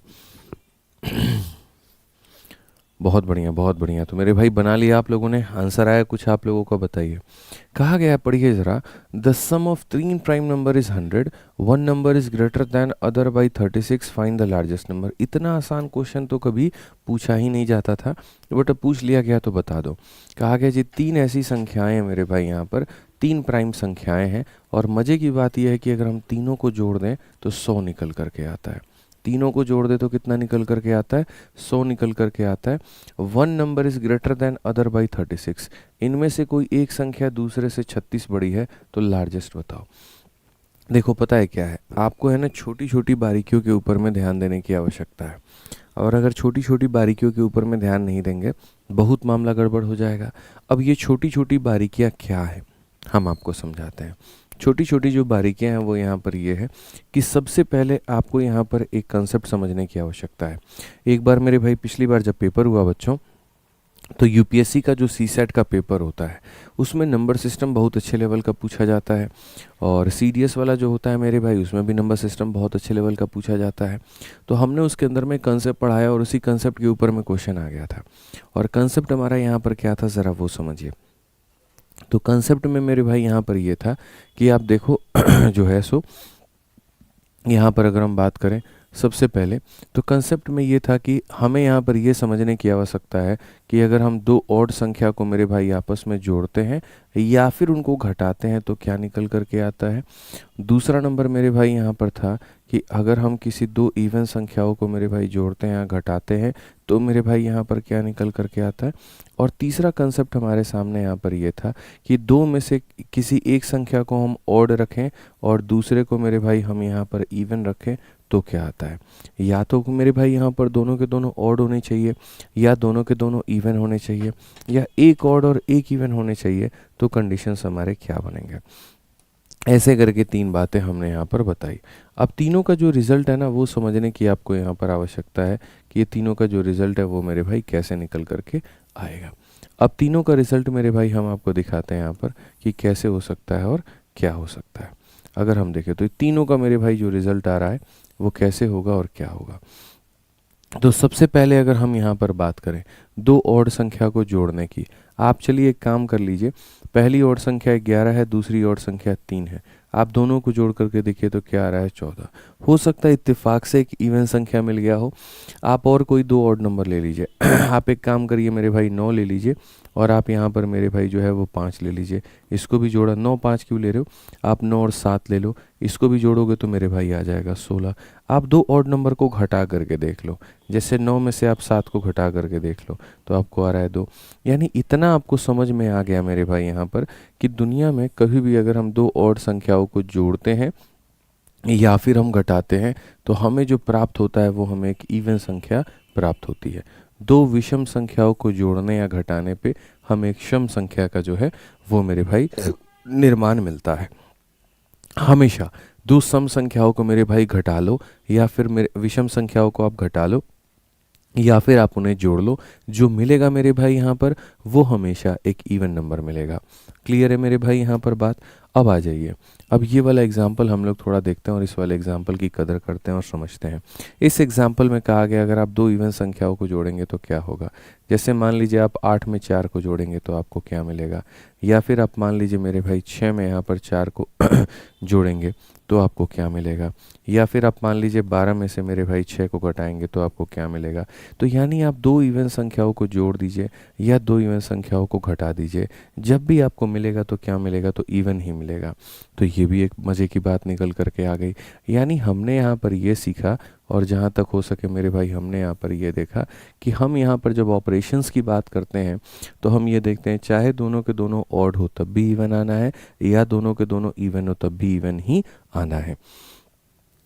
[SPEAKER 1] बहुत बढ़िया, बहुत बढ़िया। तो मेरे भाई बना लिया आप लोगों ने, आंसर आया कुछ आप लोगों का, बताइए। कहा गया है, पढ़िए ज़रा। द सम ऑफ तीन prime number is 100, one number is greater than other by 36, find the largest number. इतना आसान क्वेश्चन तो कभी पूछा ही नहीं जाता था, बट अब पूछ लिया गया तो बता दो। कहा गया जी, तीन ऐसी संख्याएं हैं मेरे भाई, यहाँ पर तीन प्राइम संख्याएं हैं, और मज़े की बात यह है कि अगर हम तीनों को जोड़ दें तो 100 निकल करके आता है। तीनों को जोड़ दे तो कितना निकल करके आता है? 100 निकल करके आता है। One number is greater than other by 36, इनमें से कोई एक संख्या दूसरे से 36 बड़ी है, तो लार्जेस्ट बताओ। देखो पता है क्या है, आपको है ना छोटी छोटी बारीकियों के ऊपर में ध्यान देने की आवश्यकता है, और अगर छोटी छोटी बारीकियों के ऊपर में ध्यान नहीं देंगे, बहुत मामला गड़बड़ हो जाएगा। अब ये छोटी छोटी बारीकियाँ क्या है, हम आपको समझाते हैं। छोटी छोटी जो बारीकियां हैं वो यहाँ पर ये है कि सबसे पहले आपको यहाँ पर एक कंसेप्ट समझने की आवश्यकता है। एक बार मेरे भाई, पिछली बार जब पेपर हुआ बच्चों, तो यूपीएससी का जो सीसेट का पेपर होता है उसमें नंबर सिस्टम बहुत अच्छे लेवल का पूछा जाता है, और सीडीएस वाला जो होता है मेरे भाई, उसमें भी नंबर सिस्टम बहुत अच्छे लेवल का पूछा जाता है। तो हमने उसके अंदर में कंसेप्ट पढ़ाया, और उसी कंसेप्ट के ऊपर में क्वेश्चन आ गया था। और कंसेप्ट हमारा यहाँ पर क्या था, ज़रा वो समझिए। तो कंसेप्ट में मेरे भाई यहाँ पर ये था कि आप देखो जो है सो यहाँ पर अगर हम बात करें सबसे पहले, तो कंसेप्ट में ये था कि हमें यहाँ पर ये समझने की आवश्यकता है कि अगर हम दो ऑड संख्या को मेरे भाई आपस में जोड़ते हैं या फिर उनको घटाते हैं तो क्या निकल करके आता है। दूसरा नंबर मेरे भाई यहाँ पर था कि अगर हम किसी दो इवन संख्याओं को मेरे भाई जोड़ते हैं या घटाते हैं तो मेरे भाई यहाँ पर क्या निकल करके आता है। और तीसरा कंसेप्ट हमारे सामने यहाँ पर ये था कि दो में से किसी एक संख्या को हम ऑड रखें और दूसरे को मेरे भाई हम यहाँ पर इवन रखें तो क्या आता है। या तो मेरे भाई यहाँ पर दोनों के दोनों ऑड होने चाहिए, या दोनों के दोनों इवन होने चाहिए, या एक ऑड और एक इवन होने चाहिए, तो कंडीशंस हमारे क्या बनेंगे। ऐसे करके तीन बातें हमने यहाँ पर बताई। अब तीनों का जो रिज़ल्ट है ना, वो समझने की आपको यहाँ पर आवश्यकता है कि ये तीनों का जो रिज़ल्ट है वो मेरे भाई कैसे निकल करके आएगा। अब तीनों का रिज़ल्ट मेरे भाई हम आपको दिखाते हैं यहाँ पर कि कैसे हो सकता है और क्या हो सकता है। अगर हम देखें तो तीनों का मेरे भाई जो रिज़ल्ट आ रहा है वो कैसे होगा और क्या होगा। तो सबसे पहले अगर हम यहाँ पर बात करें दो ऑड संख्या को जोड़ने की, आप चलिए एक काम कर लीजिए। पहली ऑड संख्या 11 है, दूसरी ऑड संख्या 3 है। आप दोनों को जोड़ करके देखिए तो क्या आ रहा है, 14। हो सकता है इत्तेफाक से एक इवन संख्या मिल गया हो। आप और कोई दो ऑड नंबर ले लीजिए आप एक काम करिए मेरे भाई, 9 ले लीजिए, और आप यहाँ पर मेरे भाई जो है वो 5 ले लीजिए। इसको भी जोड़ा, 9 5 क्यों ले रहे हो, आप 9 और 7 ले लो, इसको भी जोड़ोगे तो मेरे भाई आ जाएगा 16। आप दो ऑड नंबर को घटा करके देख लो, जैसे 9 में से आप 7 को घटा करके देख लो तो आपको आ रहा है 2। यानी इतना आपको समझ में आ गया मेरे भाई यहाँ पर कि दुनिया में कभी भी अगर हम दो ऑड संख्याओं को जोड़ते हैं या फिर हम घटाते हैं तो हमें जो प्राप्त होता है वो हमें एक इवन संख्या प्राप्त होती है। दो विषम संख्याओं को जोड़ने या घटाने पे हमें एक सम संख्या का जो है वो मेरे भाई निर्माण मिलता है। हमेशा दो सम संख्याओं को मेरे भाई घटा लो, या फिर मेरे विषम संख्याओं को आप घटा लो, या फिर आप उन्हें जोड़ लो, जो मिलेगा मेरे भाई यहाँ पर वो हमेशा एक इवन नंबर मिलेगा। क्लियर है मेरे भाई यहाँ पर बात। अब आ जाइए, अब ये वाला एग्जाम्पल हम लोग थोड़ा देखते हैं और इस वाले एग्जाम्पल की कदर करते हैं और समझते हैं। इस एग्जाम्पल में कहा गया अगर आप दो इवन संख्याओं को जोड़ेंगे तो क्या होगा। जैसे मान लीजिए आप 8 में 4 को जोड़ेंगे तो आपको क्या मिलेगा, या फिर आप मान लीजिए मेरे भाई 6 में यहाँ पर 4 को जोड़ेंगे तो आपको क्या मिलेगा, या फिर आप मान लीजिए 12 में से मेरे भाई 6 को घटाएंगे तो आपको क्या मिलेगा। तो यानी आप दो इवन संख्याओं को जोड़ दीजिए या दो इवन संख्याओं को घटा दीजिए, जब भी आपको मिलेगा तो क्या मिलेगा, तो इवन ही मिलेगा। तो ये भी एक मज़े की बात निकल करके आ गई। यानी हमने यहाँ पर ये सीखा, और जहाँ तक हो सके मेरे भाई हमने यहाँ पर ये देखा कि हम यहाँ पर जब ऑपरेशंस की बात करते हैं तो हम ये देखते हैं चाहे दोनों के दोनों ऑड हो तब भी इवन आना है, या दोनों के दोनों इवन हो तब भी इवन ही आना है।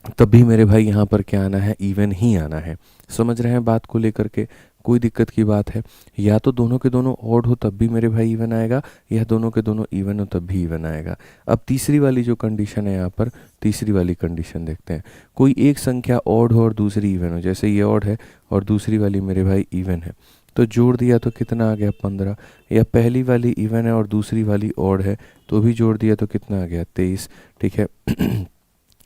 [SPEAKER 1] तब भी मेरे भाई यहाँ पर क्या आना है, इवन ही आना है। समझ रहे हैं बात को लेकर के, कोई दिक्कत की बात है। या तो दोनों के दोनों ऑड हो तब भी मेरे भाई इवन आएगा, या दोनों के दोनों इवन हो तब भी इवन आएगा। अब तीसरी वाली जो कंडीशन है यहाँ पर, तीसरी वाली कंडीशन देखते हैं। कोई एक संख्या ऑड हो और दूसरी इवन हो, जैसे ये ऑड है और दूसरी वाली मेरे भाई इवन है, तो जोड़ दिया तो कितना आ गया, 15। या पहली वाली इवन है और दूसरी वाली ऑड है तो भी जोड़ दिया तो कितना आ गया, 23। ठीक है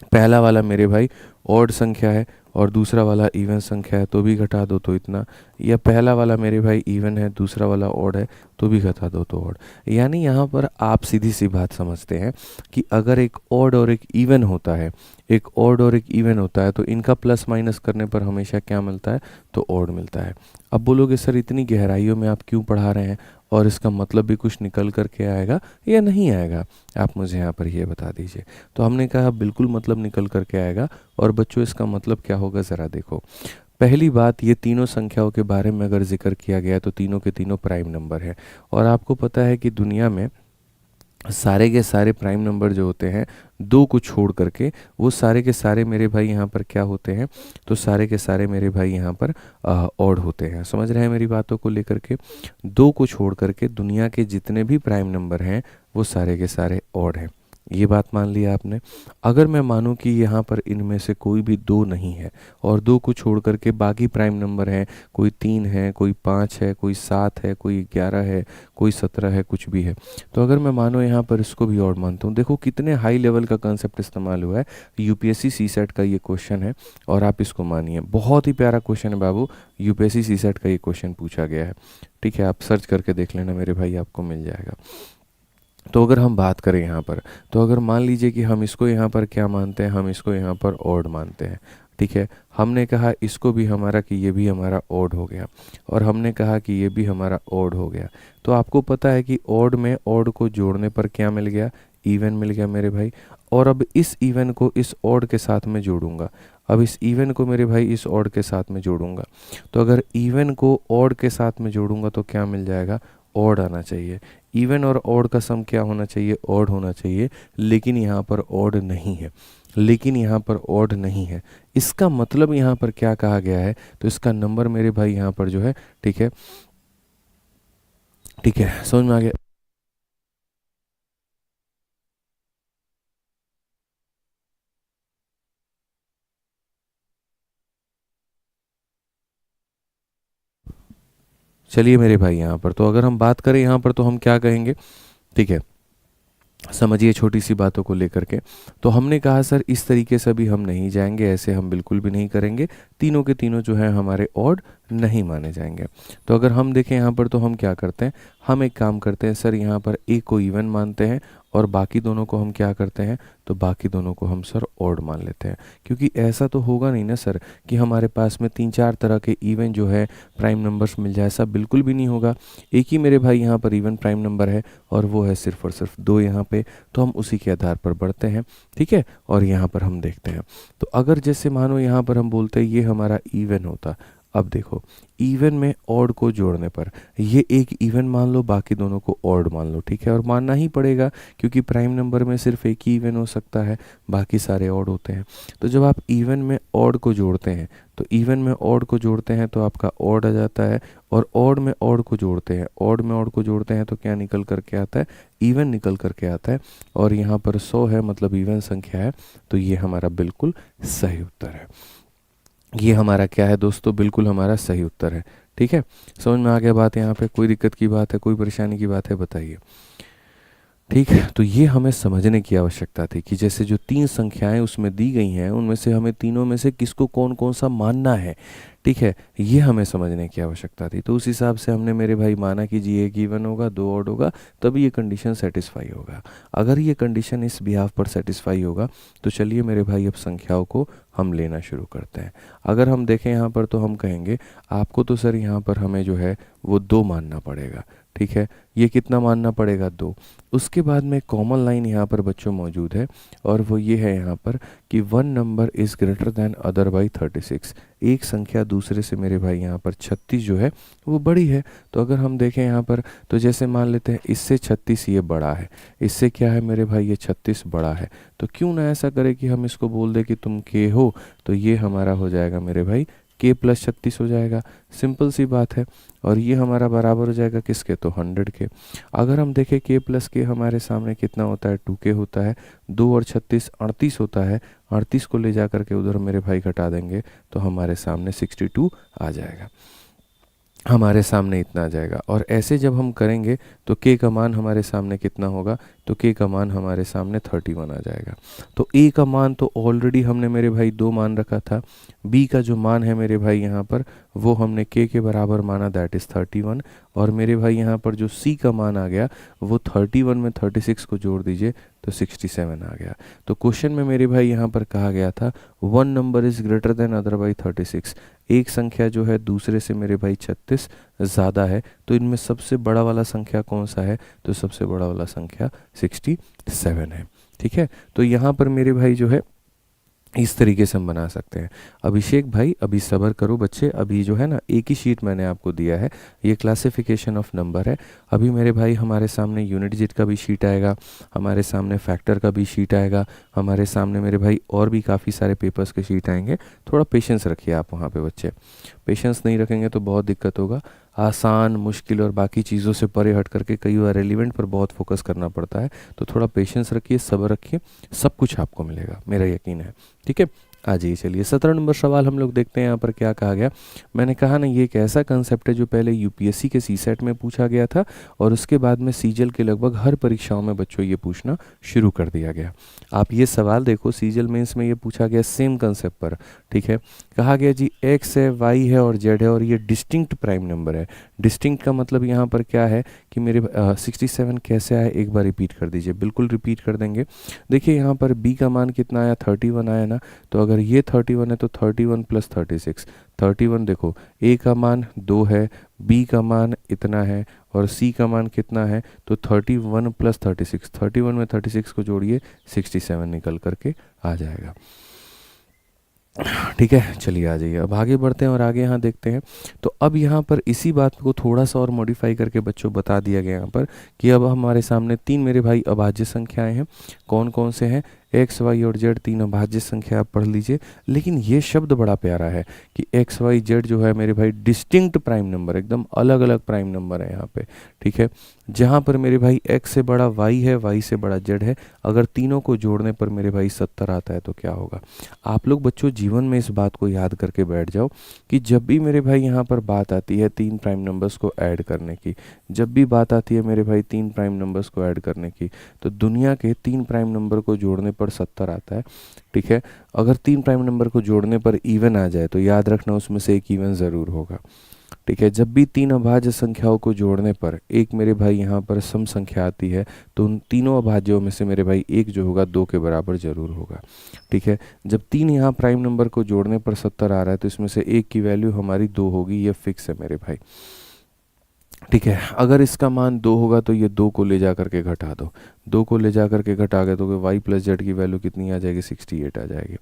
[SPEAKER 1] पहला वाला मेरे भाई ऑड संख्या है और दूसरा वाला इवन संख्या है तो भी घटा दो तो इतना, या पहला वाला मेरे भाई इवन है दूसरा वाला ऑड है तो भी घटा दो तो ऑड। यानी यहाँ पर आप सीधी सी बात समझते हैं कि अगर एक ऑड और एक इवन होता है, एक ऑड और एक इवन होता है तो इनका प्लस माइनस करने पर हमेशा क्या मिलता है, तो ऑड मिलता है। अब बोलोगे सर इतनी गहराइयों में आप क्यों पढ़ा रहे हैं और इसका मतलब भी कुछ निकल करके आएगा या नहीं आएगा, आप मुझे यहाँ पर ये बता दीजिए। तो हमने कहा बिल्कुल मतलब निकल करके आएगा। और बच्चों इसका मतलब क्या होगा ज़रा देखो। पहली बात, ये तीनों संख्याओं के बारे में अगर जिक्र किया गया तो तीनों के तीनों प्राइम नंबर है। और आपको पता है कि दुनिया में सारे के सारे प्राइम नंबर जो होते हैं दो को छोड़ करके, वो सारे के सारे मेरे भाई यहाँ पर क्या होते हैं, तो सारे के सारे मेरे भाई यहाँ पर ऑड होते हैं। समझ रहे हैं मेरी बातों को लेकर के। दो को छोड़ करके दुनिया के जितने भी प्राइम नंबर हैं वो सारे के सारे ऑड हैं। ये बात मान लिया आपने। अगर मैं मानूं कि यहाँ पर इनमें से कोई भी दो नहीं है और दो को छोड़ करके बाकी प्राइम नंबर हैं, कोई 3 है, कोई 5 है, कोई 7 है, कोई 11 है, कोई 17 है, कुछ भी है, तो अगर मैं मानो यहाँ पर इसको भी ऑड मानता हूँ। देखो कितने हाई लेवल का कंसेप्ट इस्तेमाल हुआ है। यूपीएससी सीसेट का ये क्वेश्चन है और आप इसको मानिए, बहुत ही प्यारा क्वेश्चन है बाबू। यूपीएससी सीसेट का ये क्वेश्चन पूछा गया है। ठीक है, आप सर्च करके देख लेना मेरे भाई, आपको मिल जाएगा। तो अगर हम बात करें यहाँ पर, तो अगर मान लीजिए कि हम इसको यहाँ पर क्या मानते हैं, हम इसको यहाँ पर ऑड मानते हैं। ठीक है, हमने कहा इसको भी हमारा कि ये भी हमारा ऑड हो गया और हमने कहा कि ये भी हमारा ऑड हो गया। तो आपको पता है कि ऑड में ऑड को जोड़ने पर क्या मिल गया, इवन मिल गया मेरे भाई। और अब इस इवन को इस ऑड के साथ में जोड़ूंगा, अब इस इवन को मेरे भाई इस ऑड के साथ में जोड़ूंगा। तो अगर इवन को ऑड के साथ में जोड़ूंगा तो क्या मिल जाएगा, ऑड आना चाहिए। इवन और ऑड का सम क्या होना चाहिए, ऑड होना चाहिए। लेकिन यहाँ पर ऑड नहीं है, लेकिन यहाँ पर ऑड नहीं है। इसका मतलब यहाँ पर क्या कहा गया है, तो इसका नंबर मेरे भाई यहाँ पर जो है, ठीक है, ठीक है, समझ में आ गया। चलिए मेरे भाई, यहाँ पर तो अगर हम बात करें यहाँ पर तो हम क्या कहेंगे, ठीक है, समझिए छोटी सी बातों को लेकर के। तो हमने कहा सर इस तरीके से भी हम नहीं जाएंगे, ऐसे हम बिल्कुल भी नहीं करेंगे, तीनों के तीनों जो है हमारे ऑड नहीं माने जाएंगे। तो अगर हम देखें यहाँ पर तो हम क्या करते हैं, हम एक काम करते हैं सर, यहाँ पर एक को इवन मानते हैं और बाकी दोनों को हम क्या करते हैं, तो बाकी दोनों को हम सर ऑड मान लेते हैं। क्योंकि ऐसा तो होगा नहीं ना सर कि हमारे पास में 3-4 तरह के इवन जो है प्राइम नंबर्स मिल जाए, ऐसा बिल्कुल भी नहीं होगा। एक ही मेरे भाई यहाँ पर इवन प्राइम नंबर है और वो है सिर्फ और सिर्फ 2 यहाँ पे। तो हम उसी के आधार पर बढ़ते हैं, ठीक है, और यहाँ पर हम देखते हैं। तो अगर जैसे मानो यहाँ पर हम बोलते हैं ये हमारा इवन होता, अब देखो इवन में ऑड को जोड़ने पर ये एक इवन मान लो, बाकी दोनों को ऑड मान लो, ठीक है, और मानना ही पड़ेगा क्योंकि प्राइम नंबर में सिर्फ एक ही इवन हो सकता है, बाकी सारे ऑड होते हैं। तो जब आप इवन में ऑड को जोड़ते हैं, तो इवन में ऑड को जोड़ते हैं तो आपका ऑड आ जाता है, और ऑड में ऑड को जोड़ते हैं, ऑड में ऑड को जोड़ते हैं तो क्या निकल करके आता है, इवन निकल करके आता है। और यहाँ पर 100 है मतलब इवन संख्या है, तो ये हमारा बिल्कुल सही उत्तर है। ये हमारा क्या है दोस्तों, बिल्कुल हमारा सही उत्तर है। ठीक है, समझ में आ गया बात। यहाँ पे कोई दिक्कत की बात है, कोई परेशानी की बात है, बताइए। ठीक है, तो ये हमें समझने की आवश्यकता थी कि जैसे जो 3 संख्याएं उसमें दी गई हैं उनमें से हमें तीनों में से किसको कौन कौन सा मानना है। ठीक है, ये हमें समझने की आवश्यकता थी। तो उस हिसाब से हमने मेरे भाई माना कि जी एक इवन होगा, 2 ऑड होगा, तभी ये कंडीशन सेटिस्फाई होगा। अगर ये कंडीशन इस बिहाफ पर सेटिस्फाई होगा तो चलिए मेरे भाई अब संख्याओं को हम लेना शुरू करते हैं। अगर हम देखें यहाँ पर तो हम कहेंगे आपको तो सर यहाँ पर हमें जो है वो 2 मानना पड़ेगा। ठीक है, ये कितना मानना पड़ेगा, 2। उसके बाद में कॉमन लाइन यहाँ पर बच्चों मौजूद है और वो ये है यहाँ पर कि 1 number is greater than other by 36। एक संख्या दूसरे से मेरे भाई यहाँ पर 36 जो है वो बड़ी है। तो अगर हम देखें यहाँ पर तो जैसे मान लेते हैं इससे 36 ये बड़ा है, इससे क्या है मेरे भाई ये 36 बड़ा है, तो क्यों ना ऐसा करें कि हम इसको बोल दें कि तुम के हो, तो ये हमारा हो जाएगा मेरे भाई k प्लस 36 हो जाएगा। सिंपल सी बात है। और ये हमारा बराबर हो जाएगा किसके, तो 100 के। अगर हम देखें k प्लस के हमारे सामने कितना होता है, 2k होता है, 2 और 36 38 होता है। 38 को ले जा करके उधर मेरे भाई घटा देंगे तो हमारे सामने 62 आ जाएगा, हमारे सामने इतना आ जाएगा। और ऐसे जब हम करेंगे तो k का मान हमारे सामने कितना होगा, तो k का मान हमारे सामने 31 आ जाएगा। तो a का मान तो ऑलरेडी हमने मेरे भाई 2 मान रखा था, b का जो मान है मेरे भाई यहाँ पर वो हमने k के बराबर माना, दैट इज़ 31, और मेरे भाई यहाँ पर जो c का मान आ गया वो 31 में 36 को जोड़ दीजिए तो 67 आ गया। तो क्वेश्चन में मेरे भाई यहाँ पर कहा गया था one number is greater than other by 36, एक संख्या जो है दूसरे से मेरे भाई 36 ज़्यादा है, तो इनमें सबसे बड़ा वाला संख्या कौन सा है, तो सबसे बड़ा वाला संख्या 67 है। ठीक है, तो यहाँ पर मेरे भाई जो है इस तरीके से हम बना सकते हैं। अभिषेक भाई अभी सब्र करो बच्चे, अभी जो है ना एक ही शीट मैंने आपको दिया है, ये क्लासिफिकेशन ऑफ नंबर है। अभी मेरे भाई हमारे सामने यूनिट डिजिट का भी शीट आएगा, हमारे सामने फैक्टर का भी शीट आएगा, हमारे सामने मेरे भाई और भी काफ़ी सारे पेपर्स के शीट आएंगे। थोड़ा पेशेंस रखिए आप वहाँ पे बच्चे, पेशेंस नहीं रखेंगे तो बहुत दिक्कत होगा। आसान मुश्किल और बाकी चीज़ों से परे हट करके कई बार रेलिवेंट पर बहुत फोकस करना पड़ता है, तो थोड़ा पेशेंस रखिए, सब्र रखिए, सब कुछ आपको मिलेगा, मेरा यकीन है। ठीक है, आ जाइए, चलिए 17 नंबर सवाल हम लोग देखते हैं यहाँ पर क्या कहा गया। मैंने कहा ना ये एक ऐसा कंसेप्ट है जो पहले यूपीएससी के सीसेट में पूछा गया था और उसके बाद में सीजल के लगभग हर परीक्षाओं में बच्चों ये पूछना शुरू कर दिया गया। आप ये सवाल देखो, सीजल मेंस में ये पूछा गया सेम कंसेप्ट पर। ठीक है, कहा गया जी एक्स है, वाई है और जेड है और ये डिस्टिंक्ट प्राइम नंबर है। डिस्टिंक्ट का मतलब यहाँ पर क्या है कि मेरे 67 कैसे आया, एक बार रिपीट कर दीजिए, बिल्कुल रिपीट कर देंगे। देखिए यहाँ पर बी का मान कितना आया, 31 आया ना, तो अगर ये 31 है तो 31 प्लस 36, 31 देखो ए का मान 2 है, बी का मान इतना है और सी का मान कितना है, तो 31 प्लस 36, 31 में 36 को जोड़िए 67 निकल करके आ जाएगा। ठीक है, चलिए आ जाइए, अब आगे बढ़ते हैं और आगे यहाँ देखते हैं। तो अब यहाँ पर इसी बात को थोड़ा सा और मॉडिफाई करके बच्चों बता दिया गया यहाँ पर कि अब हमारे सामने तीन मेरे भाई अभाज्य संख्याएं हैं। कौन कौन से हैं, एक्स वाई और जेड तीन अभाज्य संख्या आप पढ़ लीजिए। लेकिन ये शब्द बड़ा प्यारा है कि एक्स वाई जेड जो है मेरे भाई डिस्टिंक्ट प्राइम नंबर, एकदम अलग अलग प्राइम नंबर है यहाँ पे। ठीक है, जहाँ पर मेरे भाई एक्स से बड़ा वाई है, वाई से बड़ा जेड है, अगर तीनों को जोड़ने पर मेरे भाई 70 आता है तो क्या होगा। आप लोग बच्चों जीवन में इस बात को याद करके बैठ जाओ कि जब भी मेरे भाई यहाँ पर बात आती है तीन प्राइम नंबर्स को ऐड करने की, जब भी बात आती है मेरे भाई तीन प्राइम नंबर्स को ऐड करने की, तो दुनिया के तीन प्राइम नंबर को जोड़ने पर 70 आता है। ठीक है, अगर तीन प्राइम नंबर को जोड़ने पर इवन आ जाए तो याद रखना उसमें से एक इवन ज़रूर होगा। ठीक है, जब भी तीन अभाज्य संख्याओं को जोड़ने पर एक मेरे भाई यहाँ पर सम संख्या आती है तो उन तीनों अभाज्यों में से मेरे भाई एक जो होगा 2 के बराबर जरूर होगा। ठीक है, जब तीन यहाँ प्राइम नंबर को जोड़ने पर 70 आ रहा है तो इसमें से एक की वैल्यू हमारी 2 होगी, ये फिक्स है मेरे भाई। ठीक है, अगर इसका मान 2 होगा तो ये 2 को ले जा करके घटा दो, 2 को ले जा करके घटा गए तो वाई प्लस जेड की वैल्यू कितनी आ जाएगी, 68 आ जाएगी।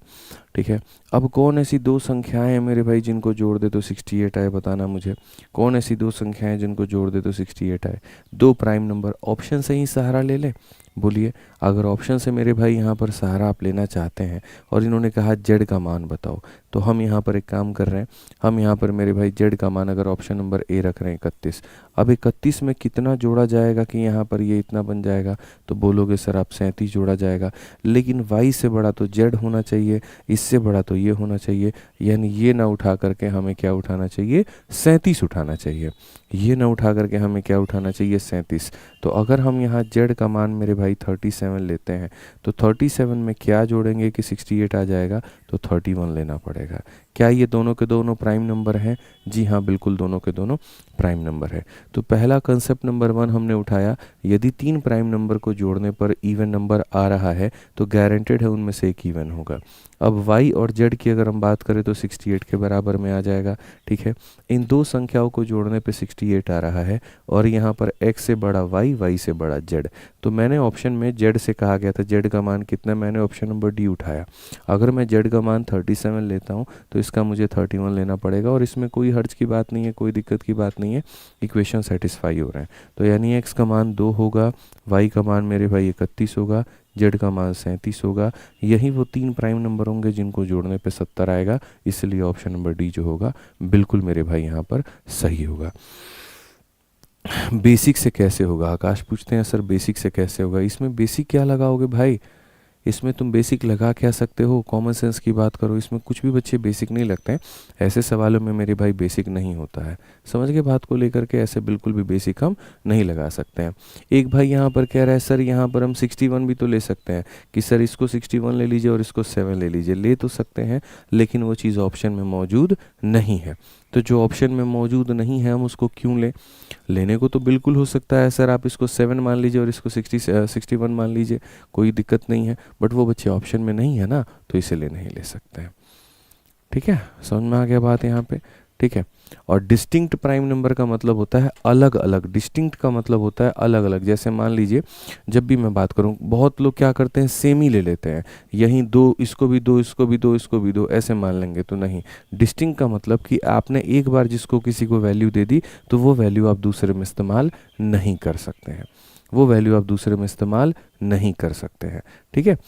[SPEAKER 1] ठीक है, अब कौन ऐसी दो संख्याएं हैं मेरे भाई जिनको जोड़ दे तो 68 आए, बताना मुझे। कौन ऐसी दो संख्याएं जिनको जोड़ दे तो 68 आए, दो प्राइम नंबर। ऑप्शन से ही सहारा ले लें, बोलिए। अगर ऑप्शन से मेरे भाई यहाँ पर सहारा आप लेना चाहते हैं और इन्होंने कहा जेड का मान बताओ, तो हम यहाँ पर एक काम कर रहे हैं, हम यहाँ पर मेरे भाई जेड का मान अगर ऑप्शन नंबर ए रख रहे हैं 31, अब 31 में कितना जोड़ा जाएगा कि यहाँ पर ये इतना बन जाएगा, तो बोलोगे सर आप 37 जोड़ा जाएगा। लेकिन वाई से बड़ा तो जेड होना चाहिए, इससे बड़ा तो ये होना चाहिए, यानी ये ना उठा करके हमें क्या उठाना चाहिए, 37 उठाना चाहिए। ये ना उठा करके हमें क्या उठाना चाहिए, 37। तो अगर हम यहाँ जेड का मान मेरे भाई 37 लेते हैं तो 37 में क्या जोड़ेंगे कि 68 आ जाएगा, तो 31 लेना पड़ेगा। क्या ये दोनों के दोनों प्राइम नंबर हैं? जी हाँ, बिल्कुल दोनों के दोनों प्राइम नंबर है। तो पहला कंसेप्ट नंबर 1 हमने उठाया, यदि तीन प्राइम नंबर को जोड़ने पर इवन नंबर आ रहा है तो गारंटेड है उनमें से एक इवन होगा। अब y और z की अगर हम बात करें तो 68 के बराबर में आ जाएगा। ठीक है, इन दो संख्याओं को जोड़ने पे 68 आ रहा है और यहाँ पर x से बड़ा y, y से बड़ा z। तो मैंने ऑप्शन में z से कहा गया था z का मान कितना, मैंने ऑप्शन नंबर डी उठाया। अगर मैं z का मान 37 लेता हूँ तो इसका मुझे 31 लेना पड़ेगा और इसमें कोई हर्ज की बात नहीं है, कोई दिक्कत की बात नहीं है, इक्वेशन सेटिस्फाई हो रहे हैं। तो यानी x का मान 2 होगा, y का मान मेरे भाई 31 होगा, जेड का मान 37 होगा। यही वो तीन प्राइम नंबर होंगे जिनको जोड़ने पे 70 आएगा, इसलिए ऑप्शन नंबर डी जो होगा बिल्कुल मेरे भाई यहाँ पर सही होगा। बेसिक से कैसे होगा, आकाश पूछते हैं सर बेसिक से कैसे होगा। इसमें बेसिक क्या लगाओगे भाई, इसमें तुम बेसिक लगा क्या सकते हो, कॉमन सेंस की बात करो, इसमें कुछ भी बच्चे बेसिक नहीं लगते हैं। ऐसे सवालों में मेरे भाई बेसिक नहीं होता है। समझ गए बात को लेकर के, ऐसे बिल्कुल भी बेसिक हम नहीं लगा सकते हैं। एक भाई यहाँ पर कह रहा है सर यहाँ पर हम 61 भी तो ले सकते हैं, कि सर इसको 61 ले लीजिए और इसको 7 ले लीजिए। ले तो सकते हैं, लेकिन वो चीज़ ऑप्शन में मौजूद नहीं है। तो जो ऑप्शन में मौजूद नहीं है हम उसको क्यों लें? लेने को तो बिल्कुल हो सकता है सर, आप इसको 7 मान लीजिए और इसको 61 मान लीजिए, कोई दिक्कत नहीं है। बट वो बच्चे ऑप्शन में नहीं है ना, तो इसीलिए नहीं ले सकते हैं। ठीक है, समझ में आ गया बात यहाँ पे? ठीक है। और डिस्टिंक्ट प्राइम नंबर का मतलब होता है अलग अलग। डिस्टिंक्ट का मतलब होता है अलग अलग। जैसे मान लीजिए जब भी मैं बात करूं, बहुत लोग क्या करते हैं सेम ही ले लेते हैं, यहीं दो, इसको भी दो, इसको भी दो, इसको भी दो, ऐसे मान लेंगे। तो नहीं, डिस्टिंक्ट का मतलब कि आपने एक बार जिसको किसी को वैल्यू दे दी, तो वो वैल्यू आप दूसरे में इस्तेमाल नहीं कर सकते हैं। वो वैल्यू आप दूसरे में इस्तेमाल नहीं कर सकते हैं। ठीक है,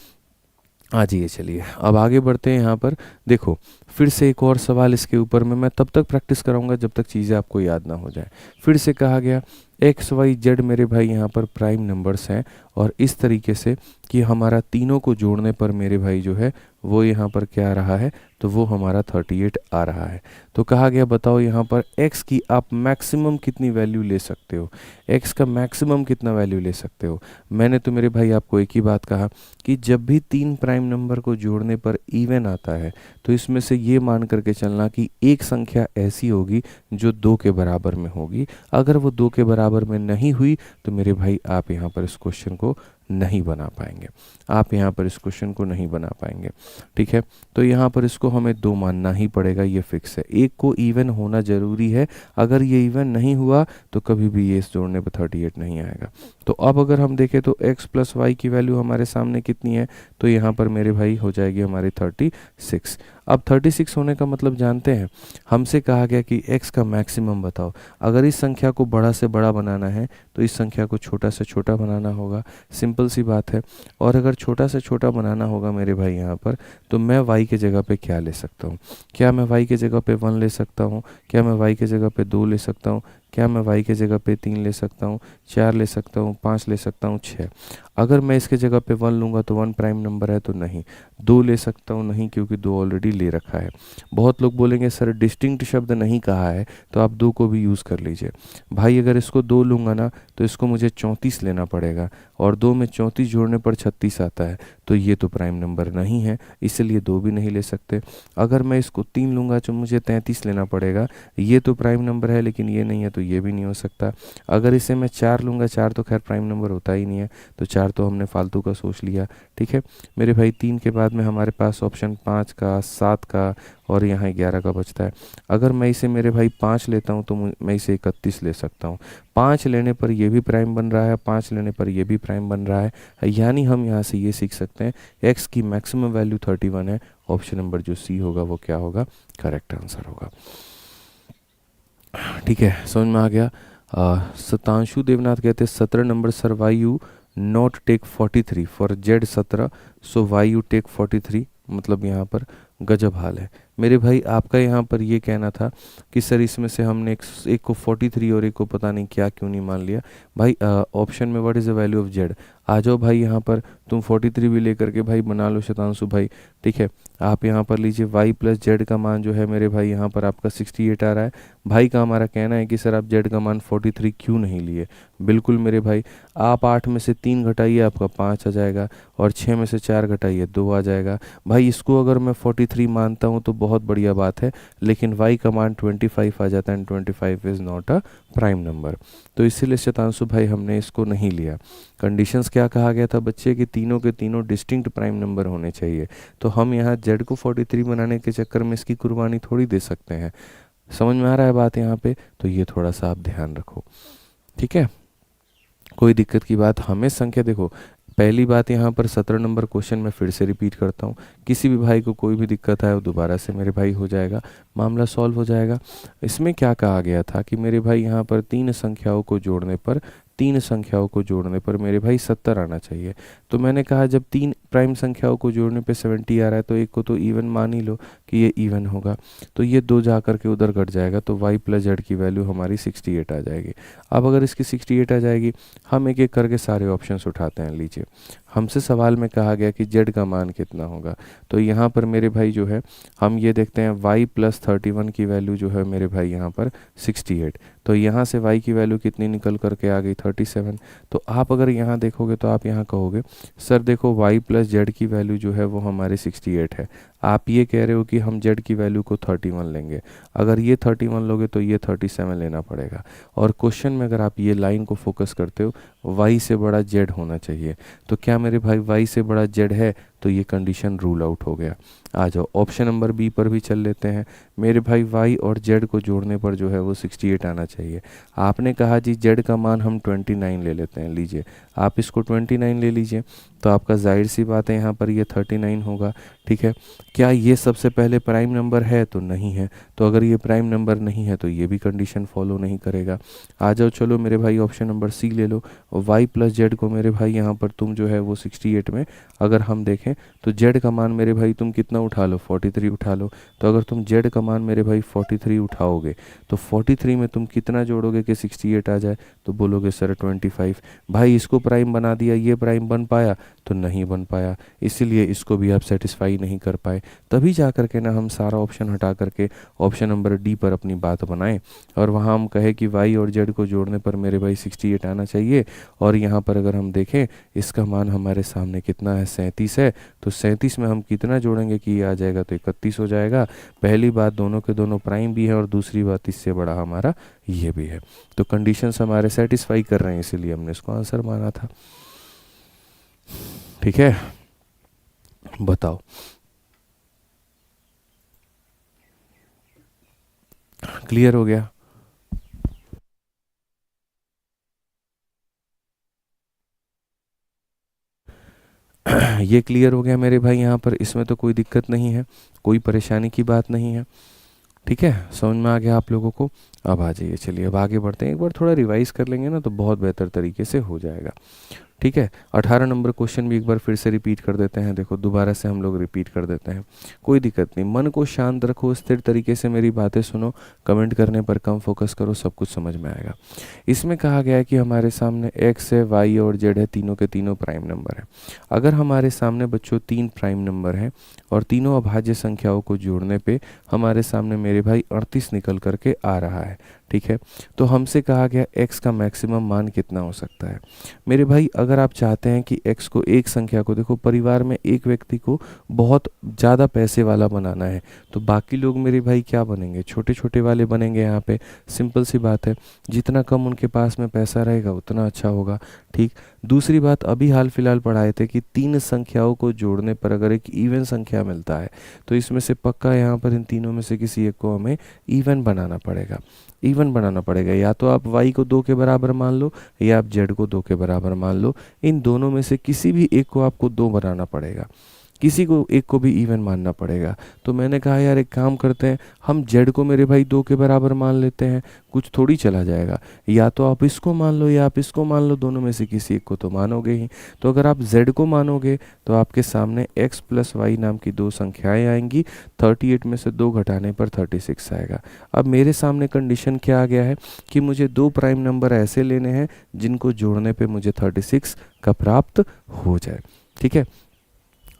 [SPEAKER 1] आ जाइए, चलिए अब आगे बढ़ते हैं। यहाँ पर देखो, फिर से एक और सवाल इसके ऊपर में मैं तब तक प्रैक्टिस कराऊंगा जब तक चीज़ें आपको याद ना हो जाए। फिर से कहा गया एक्स वाई जेड मेरे भाई यहाँ पर प्राइम नंबर्स हैं, और इस तरीके से कि हमारा तीनों को जोड़ने पर मेरे भाई जो है वो यहाँ पर क्या आ रहा है, तो वो हमारा 38 आ रहा है। तो कहा गया बताओ यहाँ पर x की आप मैक्सिमम कितनी वैल्यू ले सकते हो, x का मैक्सिमम कितना वैल्यू ले सकते हो। मैंने तो मेरे भाई आपको एक ही बात कहा कि जब भी तीन प्राइम नंबर को जोड़ने पर इवन आता है, तो इसमें से ये मान करके चलना कि एक संख्या ऐसी होगी जो 2 के बराबर में होगी। अगर वो 2 के बराबर में नहीं हुई तो मेरे भाई आप यहाँ पर इस क्वेश्चन को नहीं बना पाएंगे, आप यहाँ पर इस क्वेश्चन को नहीं बना पाएंगे। ठीक है, तो यहाँ पर इसको हमें 2 मानना ही पड़ेगा, ये फिक्स है। एक को इवन होना ज़रूरी है, अगर ये इवन नहीं हुआ तो कभी भी ये इस जोड़ने पर 38 नहीं आएगा। तो अब अगर हम देखें तो x प्लस वाई की वैल्यू हमारे सामने कितनी है, तो यहाँ पर मेरे भाई हो जाएगी हमारी 36। अब 36 होने का मतलब जानते हैं, हमसे कहा गया कि x का मैक्सिमम बताओ। अगर इस संख्या को बड़ा से बड़ा बनाना है तो इस संख्या को छोटा से छोटा बनाना होगा, सिंपल सी बात है। और अगर छोटा से छोटा बनाना होगा मेरे भाई यहाँ पर, तो मैं y के जगह पे क्या ले सकता हूँ? क्या मैं y के जगह पे 1 ले सकता हूँ? क्या मैं y के जगह पे 2 ले सकता हूँ? क्या मैं y के जगह पे 3 ले सकता हूँ, 4 ले सकता हूँ, 5 ले सकता हूँ, 6? अगर मैं इसके जगह पे 1 लूँगा तो 1 प्राइम नंबर है, तो नहीं। 2 ले सकता हूँ, नहीं, क्योंकि 2 ऑलरेडी ले रखा है। बहुत लोग बोलेंगे सर डिस्टिंक्ट शब्द नहीं कहा है, तो आप 2 को भी यूज़ कर लीजिए। भाई अगर इसको 2 लूँगा ना तो इसको मुझे 34 लेना पड़ेगा, और 2 में 34 जोड़ने पर 36 आता है, तो ये तो प्राइम नंबर नहीं है, इसलिए 2 भी नहीं ले सकते। अगर मैं इसको 3 लूँगा तो मुझे 33 लेना पड़ेगा, ये तो प्राइम नंबर है लेकिन ये नहीं है, तो ये भी नहीं हो सकता। अगर इसे मैं 4 लूँगा, 4 तो खैर प्राइम नंबर होता ही नहीं है, तो 4 तो हमने फालतू का सोच लिया। ठीक है मेरे भाई, 3 के बाद में हमारे पास ऑप्शन 5 का, 7 का और यहाँ 11 का बचता है। अगर मैं इसे मेरे भाई 5 लेता हूँ तो मैं इसे 31 ले सकता हूँ। 5 लेने पर ये भी प्राइम बन रहा है, 5 लेने पर ये भी प्राइम बन रहा है। यानी हम यहाँ से ये सीख सकते हैं x की मैक्सिमम वैल्यू 31 है। ऑप्शन नंबर जो सी होगा वो क्या होगा, करेक्ट आंसर होगा। ठीक है, समझ में आ गया। सतांशु देवनाथ कहते हैं 17 number sir, why you not take 43 for Z 17, so why you take 43। मतलब यहाँ पर गजब हाल है मेरे भाई। आपका यहाँ पर ये कहना था कि सर इसमें से हमने एक को 43 और एक को पता नहीं क्या क्यों नहीं मान लिया। भाई ऑप्शन में what is the value of Z, आ जाओ भाई यहाँ पर, तुम 43 भी लेकर के भाई बना लो शतांशु भाई। ठीक है, आप यहाँ पर लीजिए y प्लस जेड का मान जो है मेरे भाई यहाँ पर आपका 68 आ रहा है। भाई का हमारा कहना है कि सर आप जेड का मान 43 क्यों नहीं लिए। बिल्कुल मेरे भाई, आप 8 में से 3 घटाइए आपका 5 आ जाएगा, और 6 में से 4 घटाइए 2 आ जाएगा। भाई इसको अगर मैं 43 मानता हूँ तो बहुत बढ़िया बात है, लेकिन y का मान 25 आ जाता है, and 25 is not a prime number. तो इसीलिए शतांशु भाई हमने इसको नहीं लिया। कंडीशंस क्या कहा गया था बच्चे, कि तीनों के तीनों डिस्टिंक्ट प्राइम नंबर होने चाहिए। तो हम यहाँ जेड को 43 बनाने के चक्कर में इसकी कुर्बानी थोड़ी दे सकते हैं। समझ में आ रहा है बात यहाँ पे? तो ये थोड़ा सा आप ध्यान रखो। ठीक है, कोई दिक्कत की बात, हमें संख्या देखो, पहली बात यहाँ पर 17 नंबर क्वेश्चन में फिर से रिपीट करता हूँ, किसी भी भाई को कोई भी दिक्कत आए वो दोबारा से मेरे भाई हो जाएगा, मामला सॉल्व हो जाएगा। इसमें क्या कहा गया था कि मेरे भाई यहाँ पर तीन संख्याओं को जोड़ने पर मेरे भाई 70 आना चाहिए। तो मैंने कहा जब 3 प्राइम संख्याओं को जोड़ने पे 70 आ रहा है तो एक को तो इवन मान ही लो कि ये इवन होगा, तो ये 2 जा करके उधर घट जाएगा, तो y प्लस जेड की वैल्यू हमारी 68 आ जाएगी। अब अगर इसकी 68 आ जाएगी, हम एक एक करके सारे ऑप्शंस उठाते हैं। लीजिए, हमसे सवाल में कहा गया कि जेड का मान कितना होगा। तो यहाँ पर मेरे भाई जो है हम ये देखते हैं y प्लस 31 की वैल्यू जो है मेरे भाई यहाँ पर 68। तो यहाँ से y की वैल्यू कितनी निकल करके आ गई 37। तो आप अगर यहाँ देखोगे तो आप यहाँ कहोगे सर देखो y प्लस जेड की वैल्यू जो है वो हमारे 68 है, आप ये कह रहे हो कि हम जेड की वैल्यू को 31 लेंगे। अगर ये 31 लोगे तो ये 37 लेना पड़ेगा। और क्वेश्चन में अगर आप ये लाइन को फोकस करते हो y से बड़ा जेड होना चाहिए, तो क्या मेरे भाई y से बड़ा जेड है? तो ये कंडीशन रूल आउट हो गया। आ जाओ ऑप्शन नंबर बी पर भी चल लेते हैं। मेरे भाई y और z को जोड़ने पर जो है वो 68 आना चाहिए। आपने कहा जी z का मान हम 29 ले लेते हैं, लीजिए आप इसको 29 ले लीजिए, तो आपका जाहिर सी बात है यहाँ पर ये 39 होगा। ठीक है, क्या ये सबसे पहले प्राइम नंबर है? तो नहीं है। तो अगर ये प्राइम नंबर नहीं है तो ये भी कंडीशन फॉलो नहीं करेगा। आ जाओ चलो मेरे भाई ऑप्शन नंबर सी ले लो। y प्लस जेड को मेरे भाई यहाँ पर तुम जो है वो 68 में अगर हम देखें तो z का मान मेरे भाई तुम कितना उठा लो, 43 उठा लो। तो अगर तुम z का मान मेरे भाई 43 उठाओगे तो 43 में तुम कितना जोड़ोगे कि 68 आ जाए? तो बोलोगे सर 25। भाई इसको प्राइम बना दिया, ये प्राइम बन पाया? तो नहीं बन पाया, इसीलिए इसको भी आप सेटिस्फाई नहीं कर पाए। तभी जा कर के ना हम सारा ऑप्शन हटा करके ऑप्शन नंबर डी पर अपनी बात बनाएं और वहाँ हम कहे कि y और z को जोड़ने पर मेरे भाई 68 आना चाहिए। और यहाँ पर अगर हम देखें इसका मान हमारे सामने कितना है, 37 है। तो 37 में हम कितना जोड़ेंगे कि ये आ जाएगा? तो 31 हो जाएगा। पहली बात दोनों के दोनों प्राइम भी है और दूसरी बात इससे बड़ा हमारा ये भी है। तो कंडीशंस हमारे सेटिस्फाई कर रहे हैं, इसीलिए हमने इसको आंसर माना था। ठीक है, बताओ क्लियर हो गया? ये क्लियर हो गया मेरे भाई, यहाँ पर इसमें तो कोई दिक्कत नहीं है, कोई परेशानी की बात नहीं है। ठीक है, समझ में आ गया आप लोगों को? अब आ जाइए, चलिए अब आगे बढ़ते हैं। एक बार थोड़ा रिवाइज कर लेंगे ना तो बहुत बेहतर तरीके से हो जाएगा। ठीक है, 18 नंबर क्वेश्चन भी एक बार फिर से रिपीट कर देते हैं। देखो दोबारा से हम लोग रिपीट कर देते हैं, कोई दिक्कत नहीं। मन को शांत रखो, स्थिर तरीके से मेरी बातें सुनो, कमेंट करने पर कम फोकस करो, सब कुछ समझ में आएगा। इसमें कहा गया है कि हमारे सामने x है, y और z है, तीनों के तीनों प्राइम नंबर है। अगर हमारे सामने बच्चों 3 प्राइम नंबर हैं और तीनों अभाज्य संख्याओं को जोड़ने पे हमारे सामने मेरे भाई 38 निकल करके आ रहा है। ठीक है, तो हमसे कहा गया x का मैक्सिमम मान कितना हो सकता है। मेरे भाई अगर आप चाहते हैं कि x को, एक संख्या को, देखो परिवार में एक व्यक्ति को बहुत ज़्यादा पैसे वाला बनाना है तो बाकी लोग मेरे भाई क्या बनेंगे? छोटे छोटे वाले बनेंगे। यहाँ पे सिंपल सी बात है, जितना कम उनके पास में पैसा रहेगा उतना अच्छा होगा। ठीक, दूसरी बात अभी हाल फिलहाल पढ़ाए थे कि 3 संख्याओं को जोड़ने पर अगर एक इवन संख्या मिलता है तो इसमें से पक्का यहाँ पर इन तीनों में से किसी एक को हमें इवन बनाना पड़ेगा। इवन बनाना पड़ेगा, या तो आप y को 2 के बराबर मान लो या आप z को 2 के बराबर मान लो। इन दोनों में से किसी भी एक को आपको 2 बनाना पड़ेगा, किसी को एक को भी इवन मानना पड़ेगा। तो मैंने कहा यार एक काम करते हैं, हम z को मेरे भाई 2 के बराबर मान लेते हैं, कुछ थोड़ी चला जाएगा। या तो आप इसको मान लो या आप इसको मान लो, दोनों में से किसी एक को तो मानोगे ही। तो अगर आप z को मानोगे तो आपके सामने x प्लस y नाम की 2 संख्याएं आएंगी। 38 में से 2 घटाने पर 36 आएगा। अब मेरे सामने कंडीशन क्या आ गया है कि मुझे 2 प्राइम नंबर ऐसे लेने हैं जिनको जोड़ने पे मुझे 36 का प्राप्त हो जाए। ठीक है,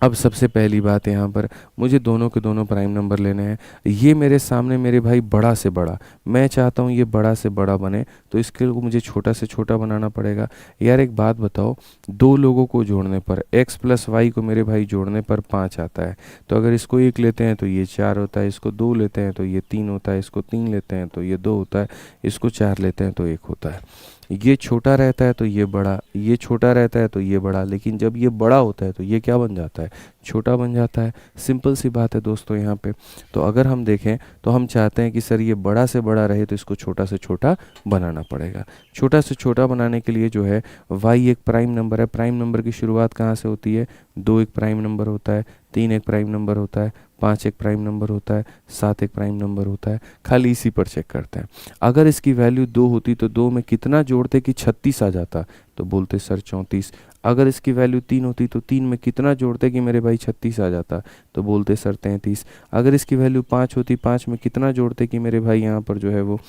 [SPEAKER 1] अब सबसे पहली बात यहाँ पर मुझे दोनों के दोनों प्राइम नंबर लेने हैं। ये मेरे सामने मेरे भाई बड़ा से बड़ा, मैं चाहता हूँ ये बड़ा से बड़ा बने, तो इसके लिए मुझे छोटा से छोटा बनाना पड़ेगा। यार एक बात बताओ, 2 लोगों को जोड़ने पर x प्लस वाई को मेरे भाई जोड़ने पर 5 आता है। तो अगर इसको 1 लेते हैं तो ये 4 होता है, इसको 2 लेते हैं तो ये 3 होता है, इसको 3 लेते हैं तो ये 2 होता है, इसको 4 लेते हैं तो 1 होता है। ये छोटा रहता है तो ये बड़ा, ये छोटा रहता है तो ये बड़ा, लेकिन जब ये बड़ा होता है तो ये क्या बन जाता है? छोटा बन जाता है। सिंपल सी बात है दोस्तों यहाँ पे। तो अगर हम देखें तो हम चाहते हैं कि सर ये बड़ा से बड़ा रहे तो इसको छोटा से छोटा बनाना पड़ेगा। छोटा से छोटा बनाने के लिए जो है y एक प्राइम नंबर है। प्राइम नंबर की शुरुआत कहाँ से होती है? 2 एक प्राइम नंबर होता है, 3 एक प्राइम नंबर होता है, 5 एक प्राइम नंबर होता है, 7 एक प्राइम नंबर होता है। खाली इसी पर चेक करते हैं। अगर इसकी वैल्यू 2 होती तो 2 में कितना जोड़ते कि 36 आ जाता? तो बोलते सर 34। अगर इसकी वैल्यू 3 होती तो 3 में कितना जोड़ते कि मेरे भाई 36 आ जाता, तो बोलते सर 33। अगर इसकी वैल्यू 5 होती, 5 में कितना जोड़ते कि मेरे भाई यहाँ पर जो है वो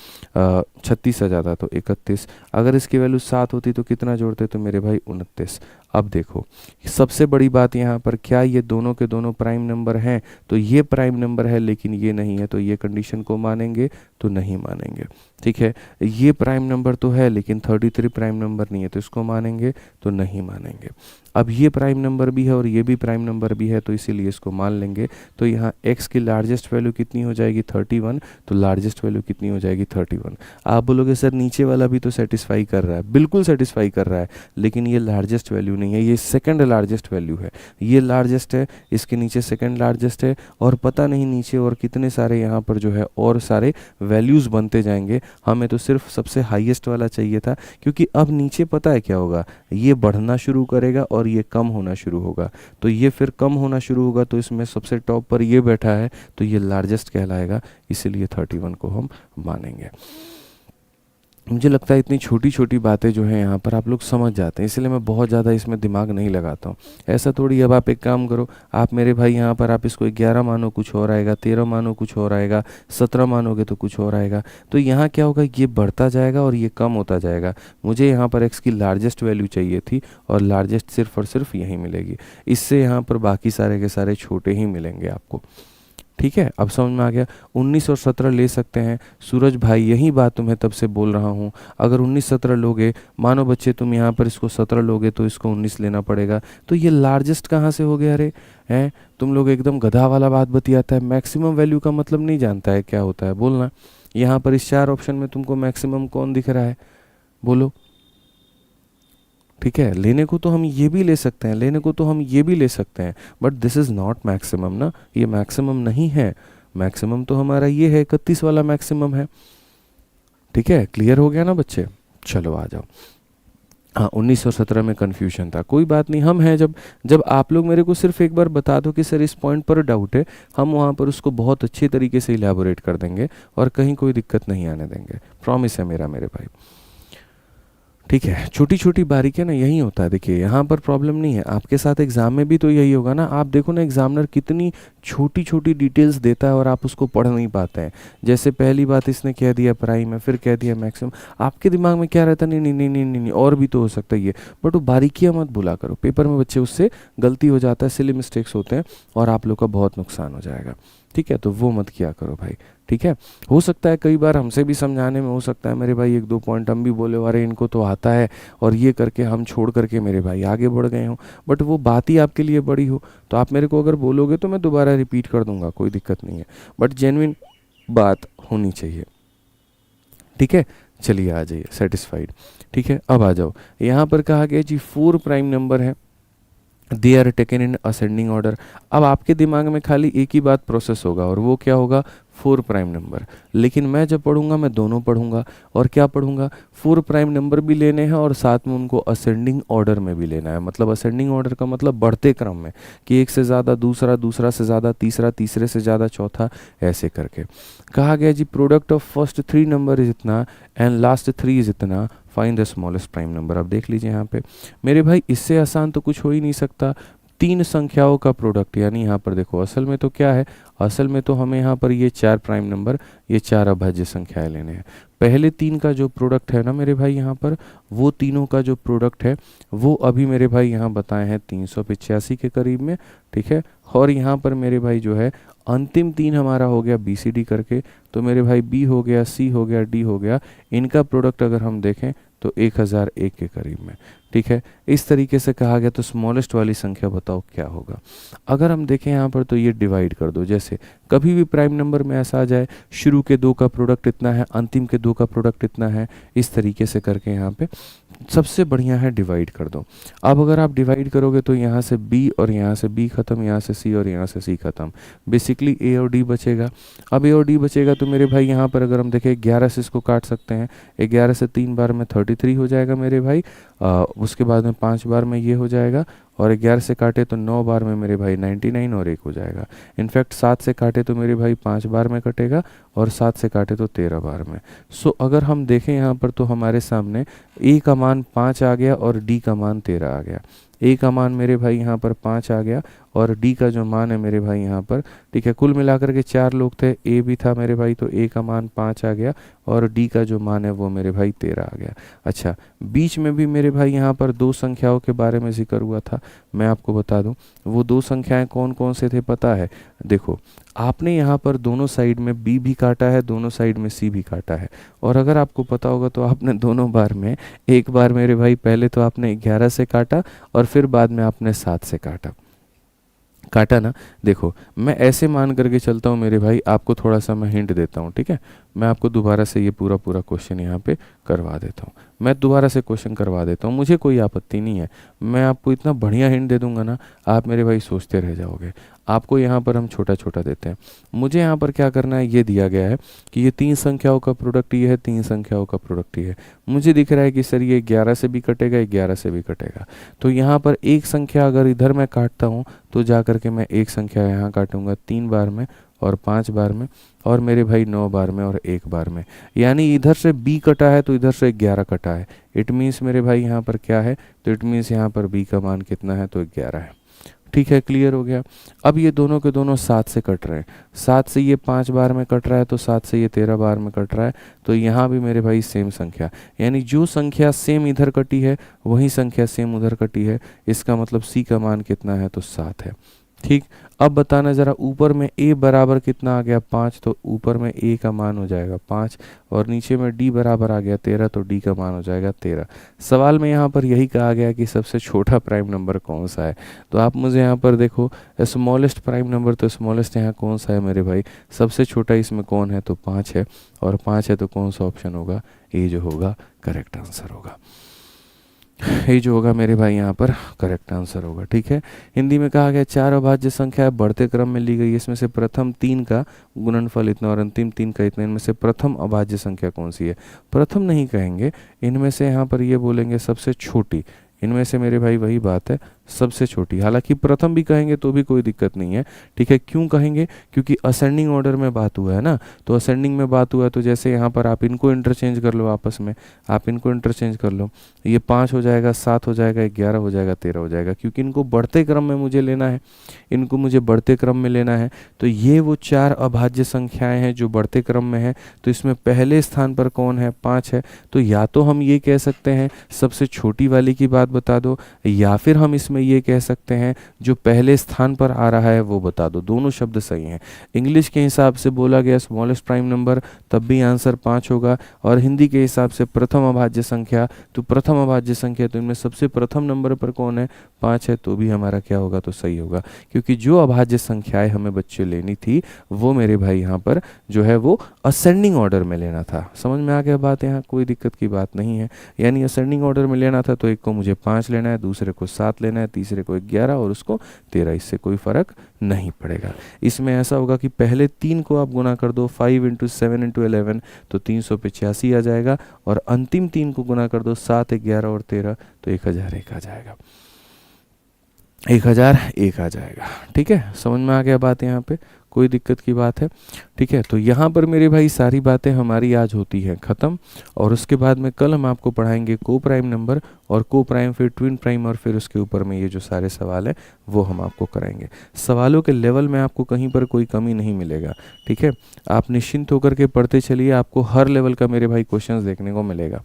[SPEAKER 1] 36 आ जाता, तो 31। अगर इसकी वैल्यू 7 होती तो कितना जोड़ते, तो मेरे भाई 29। अब देखो सबसे बड़ी बात यहाँ पर, क्या ये दोनों के दोनों प्राइम नंबर हैं, तो ये प्राइम नंबर है लेकिन ये नहीं है, तो ये कंडीशन को मानेंगे, तो नहीं मानेंगे। ठीक है, ये प्राइम नंबर तो है लेकिन 33 प्राइम नंबर नहीं है, तो इसको मानेंगे, तो नहीं मानेंगे। अब ये प्राइम नंबर भी है और ये भी प्राइम नंबर भी है, तो इसीलिए इसको मान लेंगे। तो यहाँ x की लार्जेस्ट वैल्यू कितनी हो जाएगी, 31, तो लार्जेस्ट वैल्यू कितनी हो जाएगी, 31। आप बोलोगे सर नीचे वाला भी तो सेटिस्फाई कर रहा है, बिल्कुल सेटिस्फाई कर रहा है, लेकिन ये लार्जेस्ट वैल्यू नहीं है, ये सेकंड लार्जेस्ट वैल्यू है। ये लार्जेस्ट है, इसके नीचे सेकंड लार्जेस्ट है, और पता नहीं नीचे और कितने सारे यहाँ पर जो है और सारे वैल्यूज़ बनते जाएंगे। हमें तो सिर्फ सबसे हाईएस्ट वाला चाहिए था, क्योंकि अब नीचे पता है क्या होगा, ये बढ़ना शुरू करेगा और ये कम होना शुरू होगा। तो ये फिर कम होना शुरू होगा, तो इसमें सबसे टॉप पर ये बैठा है, तो ये लार्जेस्ट कहलाएगा, इसीलिए 31 को हम मानेंगे। मुझे लगता है इतनी छोटी छोटी बातें जो हैं यहाँ पर आप लोग समझ जाते हैं, इसलिए मैं बहुत ज़्यादा इसमें दिमाग नहीं लगाता हूँ। ऐसा थोड़ी, अब आप एक काम करो, आप मेरे भाई यहाँ पर आप इसको 11 मानो कुछ और आएगा, 13 मानो कुछ और आएगा, 17 मानोगे तो कुछ और आएगा। तो यहाँ क्या होगा, ये बढ़ता जाएगा और ये कम होता जाएगा। मुझे यहाँ पर x की लार्जेस्ट वैल्यू चाहिए थी और लार्जेस्ट सिर्फ और सिर्फ यही मिलेगी, इससे यहाँ पर बाकी सारे के सारे छोटे ही मिलेंगे आपको। ठीक है, अब समझ में आ गया। 19 और 17 ले सकते हैं। सूरज भाई यही बात तुम्हें तब से बोल रहा हूँ, अगर 19-17 लोगे, मानो बच्चे तुम यहाँ पर इसको 17 लोगे तो इसको 19 लेना पड़ेगा। तो ये लार्जेस्ट कहाँ से हो गया, अरे हैं तुम लोग एकदम गधा वाला बात बतियाता है। मैक्सिमम वैल्यू का मतलब नहीं जानता है क्या होता है, बोलना। यहाँ पर इस 4 ऑप्शन में तुमको मैक्सिमम कौन दिख रहा है, बोलो। ठीक है, लेने को तो हम ये भी ले सकते हैं, लेने को तो हम ये भी ले सकते हैं, but this is not maximum ना, ये मैक्सिमम नहीं है। मैक्सिमम तो हमारा ये है, 31 वाला मैक्सिमम है। ठीक है, क्लियर हो गया ना बच्चे, चलो आ जाओ। हाँ, 19 और 17 में कन्फ्यूजन था, कोई बात नहीं, हम हैं जब आप लोग मेरे को सिर्फ एक बार बता दो कि सर इस पॉइंट पर डाउट है, हम वहाँ पर उसको बहुत अच्छे तरीके से इलेबोरेट कर देंगे और कहीं कोई दिक्कत नहीं आने देंगे, प्रॉमिस है मेरा मेरे भाई। ठीक है, छोटी छोटी बारीकियाँ ना यही होता है। देखिए यहाँ पर प्रॉब्लम नहीं है, आपके साथ एग्जाम में भी तो यही होगा ना। आप देखो ना एग्जामिनर कितनी छोटी छोटी डिटेल्स देता है और आप उसको पढ़ नहीं पाते हैं। जैसे पहली बात इसने कह दिया प्राइम है, फिर कह दिया मैक्सिमम, आपके दिमाग में क्या रहता है, नहीं नहीं नहीं नहीं नहीं, नहीं और भी तो हो सकता है ये, बट वो बारीकियाँ मत भूला करो। पेपर में बच्चे उससे गलती हो जाता है, सिली मिस्टेक्स होते हैं और आप लोग का बहुत नुकसान हो जाएगा। ठीक है, तो वो मत किया करो भाई। ठीक है, हो सकता है कई बार हमसे भी समझाने में हो सकता है मेरे भाई 1-2 पॉइंट हम भी बोले अरे इनको तो आता है और ये करके हम छोड़ करके मेरे भाई आगे बढ़ गए हों, बट वो बात ही आपके लिए बड़ी हो तो आप मेरे को अगर बोलोगे तो मैं दोबारा रिपीट कर दूंगा, कोई दिक्कत नहीं है, बट जेन्युइन बात होनी चाहिए। ठीक है, चलिए आ जाइए, सेटिस्फाइड। ठीक है, अब आ जाओ, यहाँ पर कहा गया जी 4 प्राइम नंबर है, they are taken in ascending order. अब आपके दिमाग में खाली एक ही बात प्रोसेस होगा और वो क्या होगा, 4 प्राइम नंबर। लेकिन मैं जब पढ़ूंगा मैं दोनों पढ़ूंगा और क्या पढ़ूंगा, 4 प्राइम नंबर भी लेने हैं और साथ में उनको असेंडिंग ऑर्डर में भी लेना है। मतलब असेंडिंग ऑर्डर का मतलब बढ़ते क्रम में, कि एक से ज़्यादा दूसरा, दूसरा से ज़्यादा तीसरा, तीसरे से ज़्यादा चौथा, ऐसे करके। कहा गया जी product of first 3 number is इतना एंड लास्ट 3 इज इतना, find the smallest prime number. अब देख लीजिए यहाँ पे मेरे भाई, इससे आसान तो कुछ हो ही नहीं सकता। 3 संख्याओं का प्रोडक्ट, यानी यहाँ पर देखो असल में तो क्या है, असल में तो हमें यहाँ पर ये 4 प्राइम नंबर, ये 4 अभाज्य संख्याएं लेने हैं। पहले 3 का जो प्रोडक्ट है ना मेरे भाई यहाँ पर, वो तीनों का जो प्रोडक्ट है वो अभी मेरे भाई यहाँ बताए हैं 385 के करीब में। ठीक है, और यहाँ पर मेरे भाई जो है अंतिम 3 हमारा हो गया BCD करके, तो मेरे भाई B हो गया, C हो गया, D हो गया, इनका प्रोडक्ट अगर हम देखें तो 1001 के करीब में। ठीक है, इस तरीके से कहा गया। तो स्मॉलेस्ट वाली संख्या बताओ क्या होगा। अगर हम देखें यहाँ पर तो ये डिवाइड कर दो, जैसे कभी भी प्राइम नंबर में ऐसा आ जाए शुरू के 2 का प्रोडक्ट इतना है, अंतिम के 2 का प्रोडक्ट इतना है, इस तरीके से करके यहाँ पे सबसे बढ़िया है डिवाइड कर दो। अब अगर आप डिवाइड करोगे तो यहाँ से B और यहाँ से B खत्म, यहाँ से C और यहाँ से C खत्म, बेसिकली A और D बचेगा। अब A और D बचेगा तो मेरे भाई यहाँ पर अगर हम देखें 11 से इसको काट सकते हैं, 11 से 3 बार में 33 हो जाएगा मेरे भाई, उसके बाद में 5 बार में ये हो जाएगा, और 11 से काटे तो 9 बार में मेरे भाई 99 और 1 हो जाएगा। इनफैक्ट 7 से काटे तो मेरे भाई 5 बार में कटेगा और 7 से काटे तो 13 बार में। सो अगर हम देखें यहाँ पर तो हमारे सामने A का मान 5 आ गया और D का मान 13 आ गया। ए का मान मेरे भाई यहाँ पर 5 आ गया और डी का जो मान है मेरे भाई यहाँ पर, ठीक है, कुल मिलाकर के 4 लोग थे, ए भी था मेरे भाई, तो ए का मान 5 आ गया और डी का जो मान है वो मेरे भाई 13 आ गया। अच्छा, बीच में भी मेरे भाई यहाँ पर 2 संख्याओं के बारे में जिक्र हुआ था, मैं आपको बता दूं वो 2 संख्याएं कौन कौन से थे पता है? देखो, आपने यहाँ पर दोनों साइड में बी भी काटा है, दोनों साइड में सी भी काटा है, और अगर आपको पता होगा तो आपने दोनों बार में, एक बार मेरे भाई पहले तो आपने 11 से काटा और फिर बाद में आपने 7 से काटा ना। देखो, मैं ऐसे मान करके चलता हूँ मेरे भाई, आपको थोड़ा सा मैं हिंट देता हूँ, ठीक है, मैं आपको दोबारा से ये पूरा क्वेश्चन यहाँ पे करवा देता हूँ, मैं दोबारा से क्वेश्चन करवा देता हूँ, मुझे कोई आपत्ति नहीं है, मैं आपको इतना बढ़िया हिंट दे दूंगा ना, आप मेरे भाई सोचते रह जाओगे। आपको यहाँ पर हम छोटा छोटा देते हैं, मुझे यहाँ पर क्या करना है, ये दिया गया है कि ये 3 संख्याओं का प्रोडक्ट ये है, 3 संख्याओं का प्रोडक्ट ये है, मुझे दिख रहा है कि सर ये 11 से भी कटेगा, 11 से भी कटेगा, तो यहाँ पर एक संख्या अगर इधर मैं काटता हूँ तो जा करके मैं एक संख्या यहाँ काटूंगा 3 बार में और 5 बार में और मेरे भाई 9 बार में और 1 बार में, यानी इधर से b कटा है तो इधर से 11 कटा है, इट मीन्स मेरे भाई यहाँ पर क्या है, तो इट मीन्स यहाँ पर b का मान कितना है, तो 11 है। ठीक है, क्लियर हो गया। अब ये दोनों के दोनों 7 से कट रहे हैं, 7 से ये 5 बार में कट रहा है तो 7 से ये 13 बार में कट रहा है, तो यहाँ भी मेरे भाई सेम संख्या, यानी जो संख्या सेम इधर कटी है वही संख्या सेम उधर कटी है, इसका मतलब c का मान कितना है, तो 7 है। ठीक, अब बताना ज़रा, ऊपर में a बराबर कितना आ गया, 5, तो ऊपर में a का मान हो जाएगा 5 और नीचे में d बराबर आ गया 13, तो d का मान हो जाएगा 13। सवाल में यहाँ पर यही कहा गया कि सबसे छोटा प्राइम नंबर कौन सा है, तो आप मुझे यहाँ पर देखो स्मॉलेस्ट प्राइम नंबर, तो स्मॉलेस्ट यहाँ कौन सा है मेरे भाई, सबसे छोटा इसमें कौन है, तो 5 है, और 5 है तो कौन सा ऑप्शन होगा, ए जो होगा करेक्ट आंसर होगा, ये जो होगा मेरे भाई यहाँ पर करेक्ट आंसर होगा। ठीक है, हिंदी में कहा गया 4 अभाज्य संख्या बढ़ते क्रम में ली गई, इसमें से प्रथम 3 का गुणनफल इतना और अंतिम 3 का इतना, इनमें से प्रथम अभाज्य संख्या कौन सी है, प्रथम नहीं कहेंगे, इनमें से यहाँ पर ये बोलेंगे सबसे छोटी, इनमें से मेरे भाई वही बात है सबसे छोटी, हालांकि प्रथम भी कहेंगे तो भी कोई दिक्कत नहीं है। ठीक है, क्यों कहेंगे, क्योंकि असेंडिंग ऑर्डर में बात हुआ है ना, तो असेंडिंग में बात हुआ है, तो जैसे यहाँ पर आप इनको इंटरचेंज कर लो आपस में, आप इनको इंटरचेंज कर लो, ये 5 हो जाएगा, 7 हो जाएगा, 11 हो जाएगा, 13 हो जाएगा, क्योंकि इनको बढ़ते क्रम में मुझे लेना है, इनको मुझे बढ़ते क्रम में लेना है, तो ये वो 4 अभाज्य संख्याएं हैं जो बढ़ते क्रम में है, तो इसमें पहले स्थान पर कौन है, 5 है, तो या तो हम ये कह सकते हैं सबसे छोटी वाली की बात बता दो, या फिर हम इसमें ये कह सकते हैं जो पहले स्थान पर आ रहा है वो बता दो, दोनों शब्द सही हैं। इंग्लिश के हिसाब से बोला गया स्मॉलेस्ट प्राइम नंबर, तब भी आंसर 5 होगा, और हिंदी के हिसाब से प्रथम अभाज्य संख्या, तो प्रथम अभाज्य संख्या, तो इनमें सबसे प्रथम नंबर पर कौन है, 5 है, तो भी हमारा क्या होगा, तो सही होगा, क्योंकि जो अभाज्य संख्याएं हमें बच्चे लेनी थी वो मेरे भाई यहाँ पर जो है वो असेंडिंग ऑर्डर में लेना था। समझ में आ गया बात, यहाँ कोई दिक्कत की बात नहीं है, यानी असेंडिंग ऑर्डर में लेना था, तो एक को मुझे 5 लेना है, दूसरे को 7 लेना है, तीसरे को 11 और उसको 13, इससे कोई फर्क नहीं पड़ेगा। इसमें ऐसा होगा कि पहले 3 को आप गुना कर दो, 5 × 7 × 11, तो 385 आ जाएगा, और अंतिम 3 को गुना कर दो, 7, 11 और 13, तो 1001 आ जाएगा, 1001 आ जाएगा। ठीक है, समझ में आ गया बात, यहाँ पे कोई दिक्कत की बात है। ठीक है, तो यहाँ पर मेरे भाई सारी बातें हमारी आज होती हैं ख़त्म, और उसके बाद में कल हम आपको पढ़ाएंगे को प्राइम नंबर और को प्राइम, फिर ट्विन प्राइम, और फिर उसके ऊपर में ये जो सारे सवाल हैं वो हम आपको कराएंगे। सवालों के लेवल में आपको कहीं पर कोई कमी नहीं मिलेगा। ठीक है, आप निश्चिंत होकर के पढ़ते चलिए, आपको हर लेवल का मेरे भाई क्वेश्चंस देखने को मिलेगा।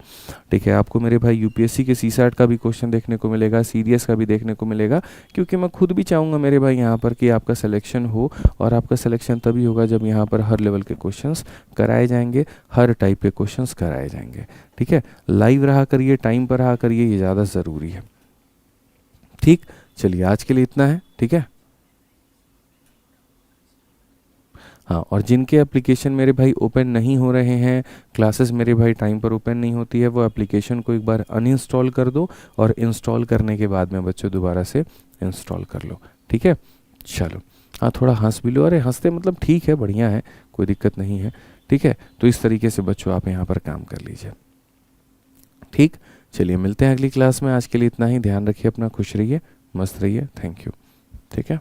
[SPEAKER 1] ठीक है, आपको मेरे भाई यूपीएससी के सीसैट का भी क्वेश्चन देखने को मिलेगा, सीडीएस का भी देखने को मिलेगा, क्योंकि मैं खुद भी चाहूँगा मेरे भाई यहाँ पर कि आपका सिलेक्शन हो, और आपका सिलेक्शन तभी होगा जब यहाँ पर हर लेवल के क्वेश्चंस कराए जाएंगे, हर टाइप के क्वेश्चंस कराए जाएंगे। ठीक है, लाइव रहा करिए, टाइम पर रहा करिए, ये ज़्यादा ज़रूरी है। ठीक, चलिए आज के लिए इतना है। ठीक है, हाँ, और जिनके एप्लीकेशन मेरे भाई ओपन नहीं हो रहे हैं, क्लासेस मेरे भाई टाइम पर ओपन नहीं होती है, वो एप्लीकेशन को एक बार अनइंस्टॉल कर दो, और इंस्टॉल करने के बाद में बच्चों दोबारा से इंस्टॉल कर लो। ठीक है, चलो, हाँ थोड़ा हंस भी लो, अरे हंसते मतलब ठीक है, बढ़िया है, कोई दिक्कत नहीं है। ठीक है, तो इस तरीके से बच्चों आप यहाँ पर काम कर लीजिए। ठीक, चलिए मिलते हैं अगली क्लास में, आज के लिए इतना ही, ध्यान रखिए अपना, खुश रहिए, मस्त रहिए, थैंक यू। ठीक है।